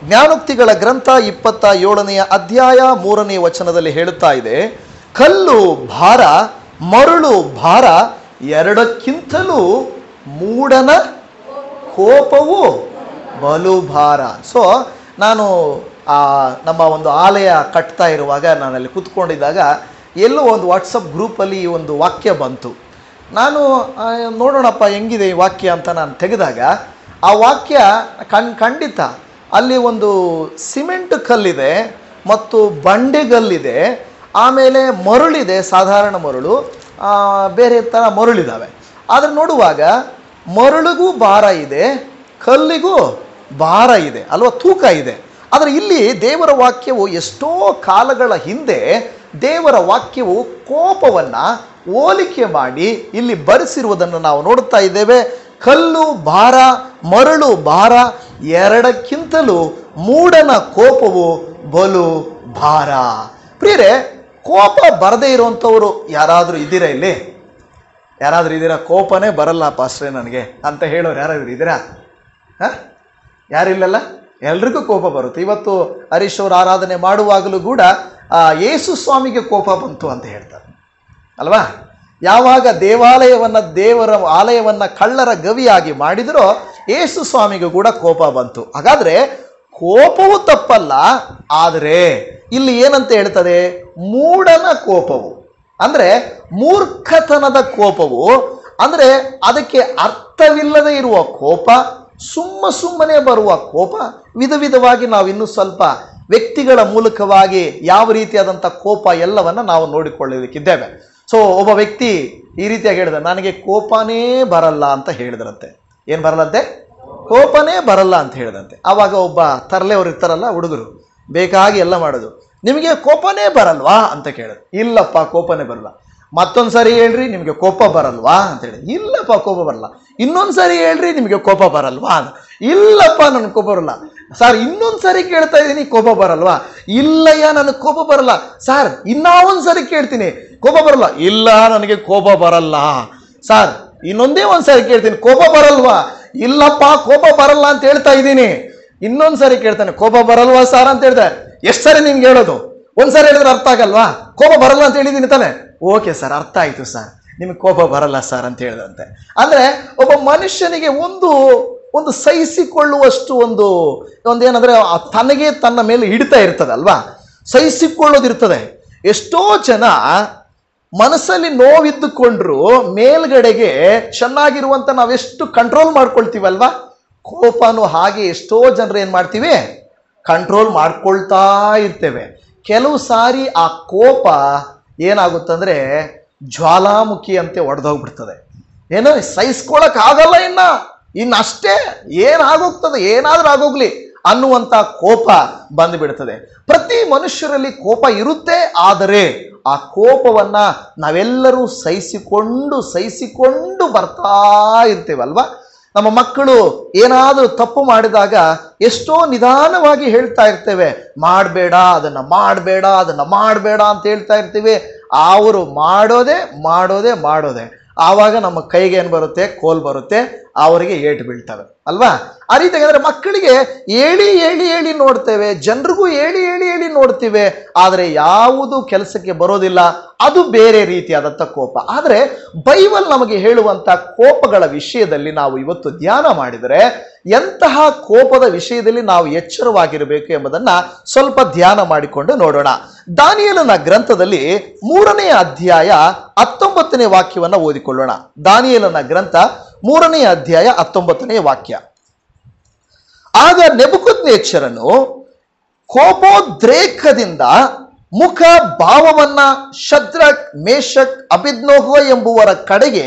ಜ್ಞಾನೋಕ್ತಿಗಳ ಗ್ರಂಥ 27ನೇ ಅಧ್ಯಾಯ 3ನೇ ವಚನದಲ್ಲಿ ಹೇಳುತ್ತಾ ಇದೆ, ಕಲ್ಲು ಭಾರ ಮರಳು ಭಾರ, ಎರಡಕ್ಕಿಂತಲೂ ಮೂಢನ ಕೋಪವು ಬಲು ಭಾರ. ಸೊ ನಾನು ನಮ್ಮ ಒಂದು ಆಲಯ ಕಟ್ತಾ ಇರುವಾಗ ನಾನಲ್ಲಿ ಕೂತ್ಕೊಂಡಿದ್ದಾಗ ಎಲ್ಲೋ ಒಂದು ವಾಟ್ಸಪ್ ಗ್ರೂಪಲ್ಲಿ ಈ ಒಂದು ವಾಕ್ಯ ಬಂತು. ನಾನು ನೋಡೋಣಪ್ಪ ಹೆಂಗಿದೆ ಈ ವಾಕ್ಯ ಅಂತ ನಾನು ತೆಗೆದಾಗ ಆ ವಾಕ್ಯ ಖಂಡಿತ ಅಲ್ಲಿ ಒಂದು ಸಿಮೆಂಟ್ ಕಲ್ಲಿದೆ ಮತ್ತು ಬಂಡೆಗಲ್ಲಿದೆ, ಆಮೇಲೆ ಮರಳಿದೆ, ಸಾಧಾರಣ ಮರಳು, ಬೇರೆ ಥರ ಮರಳಿದ್ದಾವೆ. ಆದರೆ ನೋಡುವಾಗ ಮರಳಿಗೂ ಭಾರ ಇದೆ, ಕಲ್ಲಿಗೂ ಭಾರ ಇದೆ ಅಲ್ವಾ, ತೂಕ ಇದೆ. ಆದರೆ ಇಲ್ಲಿ ದೇವರ ವಾಕ್ಯವು ಎಷ್ಟೋ ಕಾಲಗಳ ಹಿಂದೆ ದೇವರ ವಾಕ್ಯವು ಕೋಪವನ್ನು ಹೋಲಿಕೆ ಮಾಡಿ ಇಲ್ಲಿ ಬರೆಸಿರುವುದನ್ನು ನಾವು ನೋಡುತ್ತಾ ಇದ್ದೇವೆ. ಕಲ್ಲು ಭಾರ ಮರಳು ಭಾರ, ಎರಡಕ್ಕಿಂತಲೂ ಮೂಢನ ಕೋಪವು ಬಲು ಭಾರ. ಪ್ರಿಯರೇ, ಕೋಪ ಬರದೇ ಇರುವಂಥವ್ರು ಯಾರಾದರೂ ಇದ್ದೀರಾ ಇಲ್ಲಿ? ಯಾರಾದರೂ ಇದ್ದೀರಾ? ಕೋಪನೇ ಬರಲ್ಲ ಪಾಸ್ಟ್ರೇ ನನಗೆ ಅಂತ ಹೇಳೋರು ಯಾರಾದರೂ ಇದ್ದೀರಾ? ಯಾರಿಲ್ಲಲ್ಲ, ಎಲ್ರಿಗೂ ಕೋಪ ಬರುತ್ತೆ. ಇವತ್ತು ಹರೀಶ್ ಅವರು ಆರಾಧನೆ ಮಾಡುವಾಗಲೂ ಕೂಡ ಯೇಸು ಸ್ವಾಮಿಗೆ ಕೋಪ ಬಂತು ಅಂತ ಹೇಳ್ತಾರೆ ಅಲ್ವಾ. ಯಾವಾಗ ದೇವರ ಆಲಯವನ್ನು ಕಳ್ಳರ ಗವಿಯಾಗಿ ಮಾಡಿದರೋ ಯೇಸು ಸ್ವಾಮಿಗೂ ಕೂಡ ಕೋಪ ಬಂತು. ಹಾಗಾದರೆ ಕೋಪವು ತಪ್ಪಲ್ಲ, ಆದರೆ ಇಲ್ಲಿ ಏನಂತ ಹೇಳ್ತದೆ? ಮೂಢನ ಕೋಪವು, ಅಂದರೆ ಮೂರ್ಖತನದ ಕೋಪವು, ಅಂದರೆ ಅದಕ್ಕೆ ಅರ್ಥವಿಲ್ಲದೆ ಇರುವ ಕೋಪ, ಸುಮ್ಮನೆ ಬರುವ ಕೋಪ. ವಿಧವಾಗಿ ನಾವು ಇನ್ನೂ ಸ್ವಲ್ಪ ವ್ಯಕ್ತಿಗಳ ಮೂಲಕವಾಗಿ ಯಾವ ರೀತಿಯಾದಂಥ ಕೋಪ ಎಲ್ಲವನ್ನು ನಾವು ನೋಡಿಕೊಳ್ಳಲಿಕ್ಕಿದ್ದೇವೆ. ಸೊ ಒಬ್ಬ ವ್ಯಕ್ತಿ ಈ ರೀತಿಯಾಗಿ ಹೇಳಿದ, ನನಗೆ ಕೋಪನೇ ಬರಲ್ಲ ಅಂತ ಹೇಳಿದ್ರಂತೆ. ಏನು ಬರಲ್ಲಂತೆ? ಕೋಪನೇ ಬರಲ್ಲ ಅಂತ ಹೇಳಿದಂತೆ. ಆವಾಗ ಒಬ್ಬ ತರಲೆಯವರು ಇರ್ತಾರಲ್ಲ ಹುಡುಗರು, ಬೇಕಾಗಿ ಎಲ್ಲ ಮಾಡೋದು, ನಿಮಗೆ ಕೋಪನೇ ಬರಲ್ವಾ ಅಂತ ಕೇಳೋದು. ಇಲ್ಲಪ್ಪ ಕೋಪನೇ ಬರಲ್ಲ. ಮತ್ತೊಂದು ಸರಿ ಹೇಳ್ರಿ, ನಿಮಗೆ ಕೋಪ ಬರಲ್ವಾ ಅಂತ ಹೇಳಿ. ಇಲ್ಲಪ್ಪ ಕೋಪ ಬರಲ್ಲ. ಇನ್ನೊಂದು ಸರಿ ಹೇಳ್ರಿ, ನಿಮಗೆ ಕೋಪ ಬರಲ್ವಾ? ಇಲ್ಲಪ್ಪ ನನಗೆ ಕೋಪ ಬರಲ್ಲ. ಸರ್ ಇನ್ನೊಂದು ಸರಿ ಕೇಳ್ತಾ ಇದ್ದೀನಿ, ಕೋಪ ಬರಲ್ವಾ? ಇಲ್ಲಯ್ಯ ನನಗೆ ಕೋಪ ಬರಲ್ಲ. ಸರ್ ಇನ್ನೊಂದು ಸರಿ ಕೇಳ್ತೀನಿ, ಕೋಪ ಬರಲ್ಲ. ಇಲ್ಲ ನನಗೆ ಕೋಪ ಬರಲ್ಲ. ಸರ್ ಇನ್ನೊಂದೇ ಒಂದು ಸರಿ ಕೇಳ್ತೀನಿ, ಕೋಪ ಬರಲ್ವಾ? ಇಲ್ಲಪ್ಪ ಕೋಪ ಬರಲ್ಲ ಅಂತ ಹೇಳ್ತಾ ಇದ್ದೀನಿ. ಇನ್ನೊಂದು ಸರಿ ಕೇಳ್ತಾನೆ, ಕೋಪ ಬರಲ್ವಾ ಸರ್ ಅಂತ ಹೇಳ್ತಾರೆ. ಎಷ್ಟು ಸರಿ ನಿಮ್ಗೆ ಹೇಳೋದು? ಒಂದ್ಸರಿ ಹೇಳಿದ್ರೆ ಅರ್ಥ ಆಗಲ್ವಾ? ಕೋಪ ಬರಲ್ಲ ಅಂತ ಹೇಳಿದ್ದೀನಿ ತಾನೆ? ಓಕೆ ಸರ್, ಅರ್ಥ ಆಯ್ತು ಸರ್, ನಿಮಗೆ ಕೋಪ ಬರಲ್ಲ ಸರ್ ಅಂತ ಹೇಳಿದಂತೆ. ಅಂದ್ರೆ ಒಬ್ಬ ಮನುಷ್ಯನಿಗೆ ಒಂದು ಸಹಿಸಿಕೊಳ್ಳುವಷ್ಟು ಒಂದೇನಂದ್ರೆ ತನಗೆ ತನ್ನ ಮೇಲೆ ಹಿಡಿತಾ ಇರ್ತದೆ ಅಲ್ವಾ, ಸಹಿಸಿಕೊಳ್ಳೋದಿರ್ತದೆ. ಎಷ್ಟೋ ಜನ ಮನಸ್ಸಲ್ಲಿ ನೋವಿದ್ದುಕೊಂಡ್ರು ಮೇಲ್ಗಡೆಗೆ ಚೆನ್ನಾಗಿರುವಂತ ನಾವೆಷ್ಟು ಕಂಟ್ರೋಲ್ ಮಾಡ್ಕೊಳ್ತೀವಲ್ವಾ, ಕೋಪನು ಹಾಗೆ ಎಷ್ಟೋ ಜನರು ಏನ್ ಮಾಡ್ತೀವಿ, ಕಂಟ್ರೋಲ್ ಮಾಡ್ಕೊಳ್ತಾ ಇರ್ತೇವೆ. ಕೆಲವು ಸಾರಿ ಆ ಕೋಪ ಏನಾಗುತ್ತಂದ್ರೆ ಜ್ವಾಲಾಮುಖಿ ಅಂತೆ ಒಡೆದೋಗ್ಬಿಡ್ತದೆ. ಏನೋ ಸಹಿಸ್ಕೊಳಕ್ ಆಗಲ್ಲ, ಇನ್ನಷ್ಟೇ ಏನಾಗೋಗ್ತದೆ, ಏನಾದ್ರೂ ಆಗೋಗ್ಲಿ ಅನ್ನುವಂಥ ಕೋಪ ಬಂದುಬಿಡ್ತದೆ. ಪ್ರತಿ ಮನುಷ್ಯರಲ್ಲಿ ಕೋಪ ಇರುತ್ತೆ, ಆದರೆ ಆ ಕೋಪವನ್ನ ನಾವೆಲ್ಲರೂ ಸಹಿಸಿಕೊಂಡು ಬರ್ತಾ ಇರ್ತೇವಲ್ವಾ. ನಮ್ಮ ಮಕ್ಕಳು ಏನಾದರೂ ತಪ್ಪು ಮಾಡಿದಾಗ ಎಷ್ಟೋ ನಿಧಾನವಾಗಿ ಹೇಳ್ತಾ ಇರ್ತೇವೆ, ಮಾಡಬೇಡ ಅದನ್ನ ಮಾಡಬೇಡ ಅದನ್ನ ಮಾಡಬೇಡ ಅಂತ ಹೇಳ್ತಾ ಇರ್ತೀವಿ. ಅವರು ಮಾಡೋದೇ ಆವಾಗ ನಮ್ಮ ಕೈಗೆ ಏನು ಬರುತ್ತೆ? ಕೋಲ್ ಬರುತ್ತೆ, ಅವರಿಗೆ ಏಟು ಬೀಳ್ತವೆ ಅಲ್ವಾ. ಆ ರೀತಿಯಾಗಿ ಅಂದರೆ ಮಕ್ಕಳಿಗೆ ಹೇಳಿ ನೋಡ್ತೇವೆ, ಜನರಿಗೂ ಹೇಳಿ ನೋಡ್ತೀವಿ, ಆದರೆ ಯಾವುದು ಕೆಲಸಕ್ಕೆ ಬರೋದಿಲ್ಲ. ಅದು ಬೇರೆ ರೀತಿಯಾದಂಥ ಕೋಪ. ಆದರೆ ಬೈಬಲ್ ನಮಗೆ ಹೇಳುವಂಥ ಕೋಪಗಳ ವಿಷಯದಲ್ಲಿ ನಾವು ಇವತ್ತು ಧ್ಯಾನ ಮಾಡಿದರೆ ಎಂತಹ ಕೋಪದ ವಿಷಯದಲ್ಲಿ ನಾವು ಎಚ್ಚರವಾಗಿರಬೇಕು ಎಂಬುದನ್ನು ಸ್ವಲ್ಪ ಧ್ಯಾನ ಮಾಡಿಕೊಂಡು ನೋಡೋಣ. ದಾನಿಯೇಲನ ಗ್ರಂಥದಲ್ಲಿ 3ನೇ ಅಧ್ಯಾಯ 19ನೇ ವಾಕ್ಯವನ್ನು ಓದಿಕೊಳ್ಳೋಣ. ದಾನಿಯೇಲನ ಗ್ರಂಥ 3ನೇ ಅಧ್ಯಾಯ 19ನೇ ವಾಕ್ಯ. ಆಗ ನೆಬೂಕದ್ನೆಚ್ಚರನು ಕೋಪೋದ್ರೇಕದಿಂದ ಮುಖ ಭಾವವನ್ನ ಶದ್ರಕ್ ಮೇಷಕ್ ಅಬೇದ್ನೆಗೋ ಎಂಬುವರ ಕಡೆಗೆ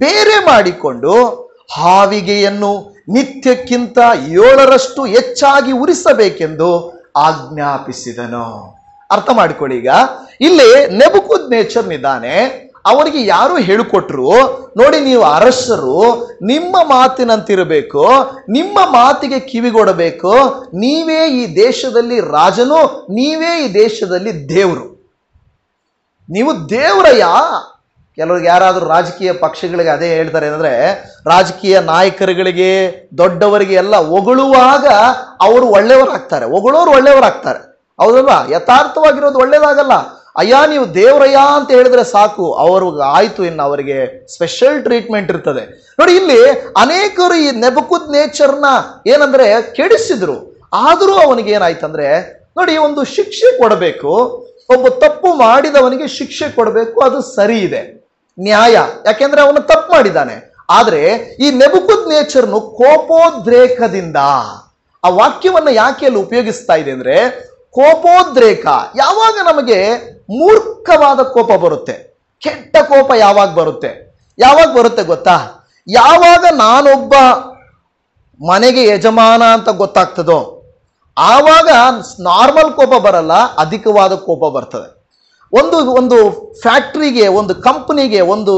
ಬೇರೆ ಮಾಡಿಕೊಂಡು ಹಾವಿಗೆಯನ್ನು ನಿತ್ಯಕ್ಕಿಂತ 7ರಷ್ಟು ಹೆಚ್ಚಾಗಿ ಉರಿಸಬೇಕೆಂದು ಆಜ್ಞಾಪಿಸಿದನು. ಅರ್ಥ ಮಾಡಿಕೊಳ್ಳಿ. ಈಗ ಇಲ್ಲಿ ನೆಬೂಕದ್ನೆಚ್ಚರನಿದ್ದಾನೆ, ಅವರಿಗೆ ಯಾರು ಹೇಳಿಕೊಟ್ರು? ನೋಡಿ, ನೀವು ಅರಸರು, ನಿಮ್ಮ ಮಾತಿನಂತಿರಬೇಕು, ನಿಮ್ಮ ಮಾತಿಗೆ ಕಿವಿಗೊಡಬೇಕು, ನೀವೇ ಈ ದೇಶದಲ್ಲಿ ರಾಜನು, ನೀವೇ ಈ ದೇಶದಲ್ಲಿ ದೇವರು, ನೀವು ದೇವರಯ್ಯ, ಕೆಲವ್ರಿಗೆ ಯಾರಾದರೂ ರಾಜಕೀಯ ಪಕ್ಷಗಳಿಗೆ ಅದೇ ಹೇಳ್ತಾರೆ ಅಂದರೆ, ರಾಜಕೀಯ ನಾಯಕರುಗಳಿಗೆ ದೊಡ್ಡವರಿಗೆ ಎಲ್ಲ ಹೊಗಳುವಾಗ ಅವರು ಒಳ್ಳೆಯವರಾಗ್ತಾರೆ, ಹೊಗಳೋರು ಒಳ್ಳೆಯವರಾಗ್ತಾರೆ. ಹೌದಲ್ವಾ? ಯಥಾರ್ಥವಾಗಿರೋದು ಒಳ್ಳೇದಾಗಲ್ಲ. ಅಯ್ಯ ನೀವು ದೇವರಯ್ಯ ಅಂತ ಹೇಳಿದ್ರೆ ಸಾಕು, ಅವ್ರಿಗೆ ಆಯ್ತು, ಇನ್ನು ಅವರಿಗೆ ಸ್ಪೆಷಲ್ ಟ್ರೀಟ್ಮೆಂಟ್ ಇರ್ತದೆ. ನೋಡಿ, ಇಲ್ಲಿ ಅನೇಕರು ಈ ನೆಬೂಕದ್ನೆಚ್ಚರನ ಏನಂದ್ರೆ ಕೆಡಿಸಿದ್ರು. ಆದರೂ ಅವನಿಗೆ ಏನಾಯ್ತಂದ್ರೆ, ನೋಡಿ, ಒಂದು ಶಿಕ್ಷೆ ಕೊಡಬೇಕು. ಒಬ್ಬ ತಪ್ಪು ಮಾಡಿದವನಿಗೆ ಶಿಕ್ಷೆ ಕೊಡಬೇಕು, ಅದು ಸರಿ ಇದೆ, ನ್ಯಾಯ. ಯಾಕೆಂದ್ರೆ ಅವನು ತಪ್ಪು ಮಾಡಿದ್ದಾನೆ. ಆದ್ರೆ ಈ ನೆಬೂಕದ್ನೆಚ್ಚರನು ಕೋಪೋದ್ರೇಕದಿಂದ, ಆ ವಾಕ್ಯವನ್ನ ಯಾಕೆ ಅಲ್ಲಿ ಉಪಯೋಗಿಸ್ತಾ ಇದೆ ಅಂದ್ರೆ, ಕೋಪೋದ್ರೇಕ. ಯಾವಾಗ ನಮಗೆ ಮೂರ್ಖವಾದ ಕೋಪ ಬರುತ್ತೆ, ಕೆಟ್ಟ ಕೋಪ ಯಾವಾಗ ಬರುತ್ತೆ ಗೊತ್ತಾ? ಯಾವಾಗ ನಾನೊಬ್ಬ ಮನೆಗೆ ಯಜಮಾನ ಅಂತ ಗೊತ್ತಾಗ್ತದೋ ಆವಾಗ ನಾರ್ಮಲ್ ಕೋಪ ಬರಲ್ಲ, ಅಧಿಕವಾದ ಕೋಪ ಬರ್ತದೆ. ಒಂದು ಫ್ಯಾಕ್ಟ್ರಿಗೆ, ಒಂದು ಕಂಪನಿಗೆ, ಒಂದು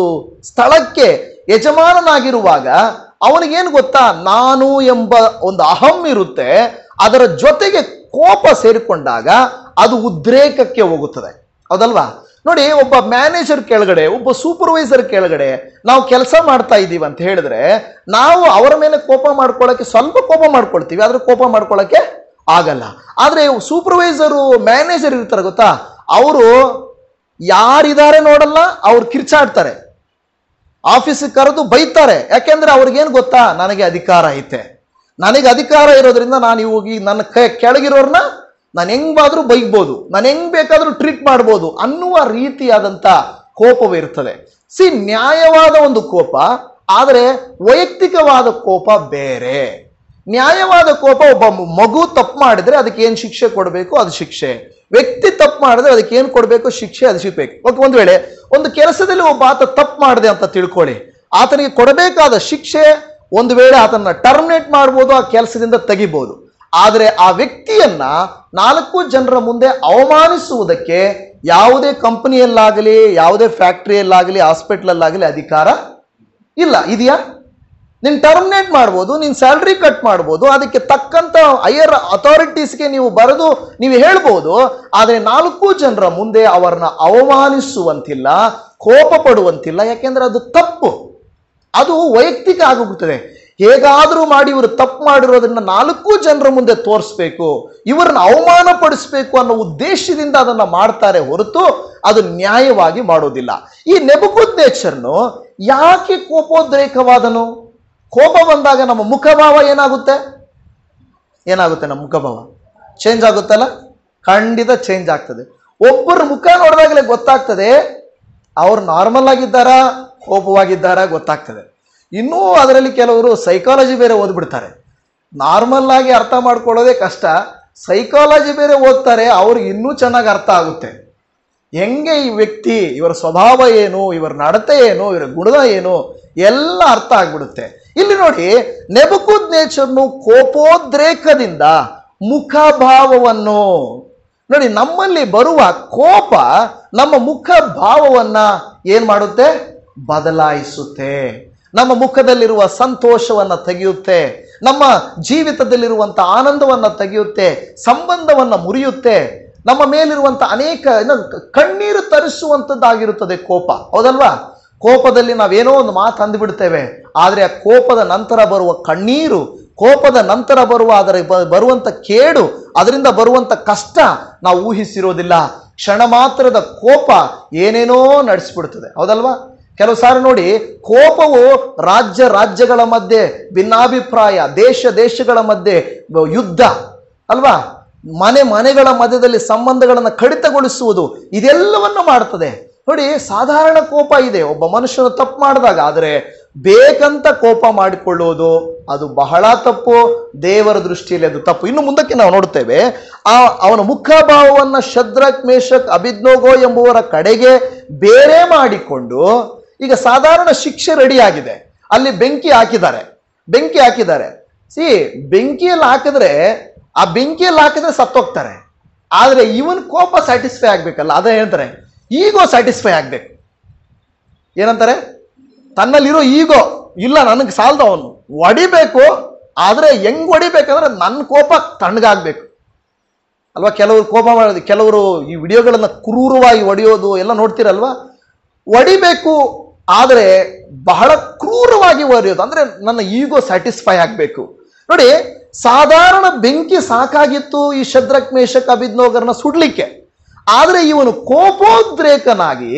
ಸ್ಥಳಕ್ಕೆ ಯಜಮಾನನಾಗಿರುವಾಗ ಅವನಿಗೇನು ಗೊತ್ತಾ, ನಾನು ಎಂಬ ಒಂದು ಅಹಂ ಇರುತ್ತೆ. ಅದರ ಜೊತೆಗೆ ಕೋಪ ಸೇರಿಕೊಂಡಾಗ ಅದು ಉದ್ರೇಕಕ್ಕೆ ಹೋಗುತ್ತದೆ. ಹೌದಲ್ವಾ? ನೋಡಿ, ಒಬ್ಬ ಮ್ಯಾನೇಜರ್ ಕೆಳಗಡೆ, ಒಬ್ಬ ಸೂಪರ್ವೈಸರ್ ಕೆಳಗಡೆ ನಾವು ಕೆಲಸ ಮಾಡ್ತಾ ಇದ್ದೀವಿ ಅಂತ ಹೇಳಿದ್ರೆ, ನಾವು ಅವರ ಮೇಲೆ ಕೋಪ ಮಾಡ್ಕೊಳ್ಳೋಕೆ ಸ್ವಲ್ಪ ಕೋಪ ಮಾಡ್ಕೊಳ್ತೀವಿ, ಆದ್ರೆ ಕೋಪ ಮಾಡ್ಕೊಳ್ಳೋಕೆ ಆಗಲ್ಲ. ಆದ್ರೆ ಸೂಪರ್ವೈಸರು, ಮ್ಯಾನೇಜರ್ ಇರ್ತಾರೆ ಗೊತ್ತಾ, ಅವರು ಯಾರಿದ್ದಾರೆ ನೋಡಲ್ಲ, ಅವ್ರು ಕಿರ್ಚಾಡ್ತಾರೆ, ಆಫೀಸಿಗೆ ಕರೆದು ಬೈತಾರೆ. ಯಾಕೆಂದ್ರೆ ಅವ್ರಿಗೇನು ಗೊತ್ತಾ, ನನಗೆ ಅಧಿಕಾರ ಐತೆ, ನನಗೆ ಅಧಿಕಾರ ಇರೋದ್ರಿಂದ ನಾನು ಹೋಗಿ ನನ್ನ ಕೆಳಗಿರೋರ್ನ ನಾನು ಹೆಂಗಾದ್ರೂ ಬೈಗ್ಬೋದು, ನಾನು ಹೆಂಗ್ ಬೇಕಾದ್ರೂ ಟ್ರೀಟ್ ಮಾಡ್ಬೋದು ಅನ್ನುವ ರೀತಿಯಾದಂಥ ಕೋಪವಿರ್ತದೆ. ನ್ಯಾಯವಾದ ಒಂದು ಕೋಪ, ಆದರೆ ವೈಯಕ್ತಿಕವಾದ ಕೋಪ ಬೇರೆ. ನ್ಯಾಯವಾದ ಕೋಪ, ಒಬ್ಬ ಮಗು ತಪ್ಪು ಮಾಡಿದ್ರೆ ಅದಕ್ಕೆ ಏನು ಶಿಕ್ಷೆ ಕೊಡಬೇಕು ಅದು ಶಿಕ್ಷೆ, ವ್ಯಕ್ತಿ ತಪ್ಪು ಮಾಡಿದ್ರೆ ಅದಕ್ಕೆ ಏನು ಕೊಡಬೇಕು ಶಿಕ್ಷೆ, ಅದು ಸಿಗ್ಬೇಕು. ಒಂದು ವೇಳೆ ಒಂದು ಕೆಲಸದಲ್ಲಿ ಒಬ್ಬ ಆತ ತಪ್ಪು ಮಾಡಿದೆ ಅಂತ ತಿಳ್ಕೊಳ್ಳಿ, ಆತನಿಗೆ ಕೊಡಬೇಕಾದ ಶಿಕ್ಷೆ, ಒಂದು ವೇಳೆ ಆತನ ಟರ್ಮಿನೇಟ್ ಮಾಡ್ಬೋದು, ಆ ಕೆಲಸದಿಂದ ತೆಗಿಬಹುದು. ಆದರೆ ಆ ವ್ಯಕ್ತಿಯನ್ನ 4 ಜನರ ಮುಂದೆ ಅವಮಾನಿಸುವುದಕ್ಕೆ ಯಾವುದೇ ಕಂಪನಿಯಲ್ಲಾಗಲಿ, ಯಾವುದೇ ಫ್ಯಾಕ್ಟರಿಯಲ್ಲಾಗಲಿ, ಹಾಸ್ಪಿಟಲಲ್ಲಾಗಲಿ ಅಧಿಕಾರ ಇಲ್ಲ. ಇದೆಯಾ? ನೀನು ಟರ್ಮಿನೇಟ್ ಮಾಡ್ಬೋದು, ನೀನು ಸ್ಯಾಲ್ರಿ ಕಟ್ ಮಾಡ್ಬೋದು, ಅದಕ್ಕೆ ತಕ್ಕಂತ ಹೈಯರ್ ಅಥಾರಿಟೀಸ್ಗೆ ನೀವು ಬರೆದು ನೀವು ಹೇಳ್ಬೋದು. ಆದರೆ 4 ಜನರ ಮುಂದೆ ಅವರನ್ನ ಅವಮಾನಿಸುವಂತಿಲ್ಲ, ಕೋಪ ಪಡುವಂತಿಲ್ಲ. ಯಾಕೆಂದ್ರೆ ಅದು ತಪ್ಪು, ಅದು ವೈಯಕ್ತಿಕ ಆಗೋಗುತ್ತದೆ. ಹೇಗಾದರೂ ಮಾಡಿ ಇವರು ತಪ್ಪು ಮಾಡಿರೋದನ್ನ 4 ಜನರ ಮುಂದೆ ತೋರಿಸ್ಬೇಕು, ಇವರನ್ನ ಅವಮಾನ ಪಡಿಸ್ಬೇಕು ಅನ್ನೋ ಉದ್ದೇಶದಿಂದ ಅದನ್ನ ಮಾಡ್ತಾರೆ ಹೊರತು ಅದು ನ್ಯಾಯವಾಗಿ ಮಾಡೋದಿಲ್ಲ. ಈ ನೆಬೂಕದ್ನೆಚ್ಚರನು ಯಾಕೆ ಕೋಪೋದ್ರೇಕವಾದನು? ಕೋಪ ಬಂದಾಗ ನಮ್ಮ ಮುಖಭಾವ ಏನಾಗುತ್ತೆ? ನಮ್ಮ ಮುಖಭಾವ ಚೇಂಜ್ ಆಗುತ್ತಲ್ಲ? ಖಂಡಿತ ಚೇಂಜ್ ಆಗ್ತದೆ. ಒಬ್ಬರ ಮುಖ ನೋಡಿದಾಗಲೇ ಗೊತ್ತಾಗ್ತದೆ ಅವ್ರು ನಾರ್ಮಲ್ ಆಗಿದ್ದಾರಾ, ಕೋಪವಾಗಿದ್ದಾರಾ ಗೊತ್ತಾಗ್ತದೆ. ಇನ್ನೂ ಅದರಲ್ಲಿ ಕೆಲವರು ಸೈಕಾಲಜಿ ಬೇರೆ ಓದ್ಬಿಡ್ತಾರೆ. ನಾರ್ಮಲ್ ಆಗಿ ಅರ್ಥ ಮಾಡ್ಕೊಳ್ಳೋದೇ ಕಷ್ಟ, ಸೈಕಾಲಜಿ ಬೇರೆ ಓದ್ತಾರೆ, ಅವ್ರಿಗೆ ಇನ್ನೂ ಚೆನ್ನಾಗಿ ಅರ್ಥ ಆಗುತ್ತೆ. ಹೆಂಗೆ ಈ ವ್ಯಕ್ತಿ, ಇವರ ಸ್ವಭಾವ ಏನು, ಇವರ ನಡತೆ ಏನು, ಇವರ ಗುಣ ಏನು, ಎಲ್ಲ ಅರ್ಥ ಆಗ್ಬಿಡುತ್ತೆ. ಇಲ್ಲಿ ನೋಡಿ, ನೆಬೂಕದ್ನೆಚ್ಚರನು ಕೋಪೋದ್ರೇಕದಿಂದ ಮುಖಭಾವವನ್ನು ನೋಡಿ, ನಮ್ಮಲ್ಲಿ ಬರುವ ಕೋಪ ನಮ್ಮ ಮುಖ ಭಾವವನ್ನ ಏನ್ ಮಾಡುತ್ತೆ? ಬದಲಾಯಿಸುತ್ತೆ. ನಮ್ಮ ಮುಖದಲ್ಲಿರುವ ಸಂತೋಷವನ್ನ ತೆಗೆಯುತ್ತೆ, ನಮ್ಮ ಜೀವಿತದಲ್ಲಿರುವಂಥ ಆನಂದವನ್ನ ತೆಗೆಯುತ್ತೆ, ಸಂಬಂಧವನ್ನ ಮುರಿಯುತ್ತೆ, ನಮ್ಮ ಮೇಲಿರುವಂಥ ಅನೇಕ ಕಣ್ಣೀರು ತರಿಸುವಂಥದ್ದಾಗಿರುತ್ತದೆ ಕೋಪ. ಹೌದಲ್ವಾ? ಕೋಪದಲ್ಲಿ ನಾವೇನೋ ಒಂದು ಮಾತು ಅಂದುಬಿಡ್ತೇವೆ, ಆದರೆ ಆ ಕೋಪದ ನಂತರ ಬರುವ ಕಣ್ಣೀರು, ಕೋಪದ ನಂತರ ಬರುವ ಅದರ ಬರುವಂಥ ಕೇಡು, ಅದರಿಂದ ಬರುವಂಥ ಕಷ್ಟ ನಾವು ಊಹಿಸಿರೋದಿಲ್ಲ. ಕ್ಷಣ ಮಾತ್ರದ ಕೋಪ ಏನೇನೋ ನಡೆಸ್ಬಿಡ್ತದೆ. ಹೌದಲ್ವಾ? ಕೆಲವು ಸಾರಿ ನೋಡಿ, ಕೋಪವು ರಾಜ್ಯಗಳ ಮಧ್ಯೆ ಭಿನ್ನಾಭಿಪ್ರಾಯ, ದೇಶಗಳ ಮಧ್ಯೆ ಯುದ್ಧ ಅಲ್ವಾ, ಮನೆಗಳ ಮಧ್ಯದಲ್ಲಿ ಸಂಬಂಧಗಳನ್ನು ಕಡಿತಗೊಳಿಸುವುದು, ಇದೆಲ್ಲವನ್ನು ಮಾಡ್ತದೆ. ನೋಡಿ, ಸಾಧಾರಣ ಕೋಪ ಇದೆ ಒಬ್ಬ ಮನುಷ್ಯನು ತಪ್ಪು ಮಾಡಿದಾಗ, ಆದರೆ ಬೇಕಂತ ಕೋಪ ಮಾಡಿಕೊಳ್ಳುವುದು ಅದು ಬಹಳ ತಪ್ಪು, ದೇವರ ದೃಷ್ಟಿಯಲ್ಲಿ ಅದು ತಪ್ಪು. ಇನ್ನು ಮುಂದಕ್ಕೆ ನಾವು ನೋಡ್ತೇವೆ, ಅವನ ಮುಖಭಾವವನ್ನು ಶದ್ರಕ್, ಮೇಷಕ್, ಅಬೇದ್ನೆಗೋ ಎಂಬುವರ ಕಡೆಗೆ ಬೇರೆ ಮಾಡಿಕೊಂಡು, ಈಗ ಸಾಧಾರಣ ಶಿಕ್ಷೆ ರೆಡಿ ಆಗಿದೆ, ಅಲ್ಲಿ ಬೆಂಕಿ ಹಾಕಿದ್ದಾರೆ. ಬೆಂಕಿಯಲ್ಲಿ ಹಾಕಿದ್ರೆ, ಆ ಬೆಂಕಿಯಲ್ಲಿ ಹಾಕಿದ್ರೆ ಸತ್ತೋಗ್ತಾರೆ. ಆದ್ರೆ ಇವನ್ ಕೋಪ ಸ್ಯಾಟಿಸ್ಫೈ ಆಗ್ಬೇಕಲ್ಲ, ಅದೇ ಹೇಳ್ತಾರೆ ಈಗೋ ಸ್ಯಾಟಿಸ್ಫೈ ಆಗ್ಬೇಕು. ಏನಂತಾರೆ? ತನ್ನಲ್ಲಿರೋ ಈಗೋ ಇಲ್ಲ, ನನಗೆ ಸಾಲದ, ಅವನು ಹೊಡಿಬೇಕು, ಆದ್ರೆ ಹೆಂಗ್ ಹೊಡಿಬೇಕಂದ್ರೆ ನನ್ನ ಕೋಪ ತಣ್ಣಗಾಗ್ಬೇಕು ಅಲ್ವಾ? ಕೆಲವರು ಕೋಪ ಮಾಡೋದು, ಕೆಲವರು ಈ ವಿಡಿಯೋಗಳನ್ನ ಕ್ರೂರವಾಗಿ ಹೊಡೆಯೋದು ಎಲ್ಲ ನೋಡ್ತೀರಲ್ವಾ? ಹೊಡಿಬೇಕು, ಆದರೆ ಬಹಳ ಕ್ರೂರವಾಗಿ ಹೊಡೆಯೋದು, ಅಂದ್ರೆ ನನ್ನ ಈಗೋ ಸ್ಯಾಟಿಸ್ಫೈ ಆಗಬೇಕು. ನೋಡಿ, ಸಾಧಾರಣ ಬೆಂಕಿ ಸಾಕಾಗಿತ್ತು ಈ ಶದ್ರಕ್ ಮೇಷಕ್ ಅಬೇದ್ನೆಗೋರನ್ನ ಸುಡ್ಲಿಕ್ಕೆ. ಆದರೆ ಇವನು ಕೋಪೋದ್ರೇಕನಾಗಿ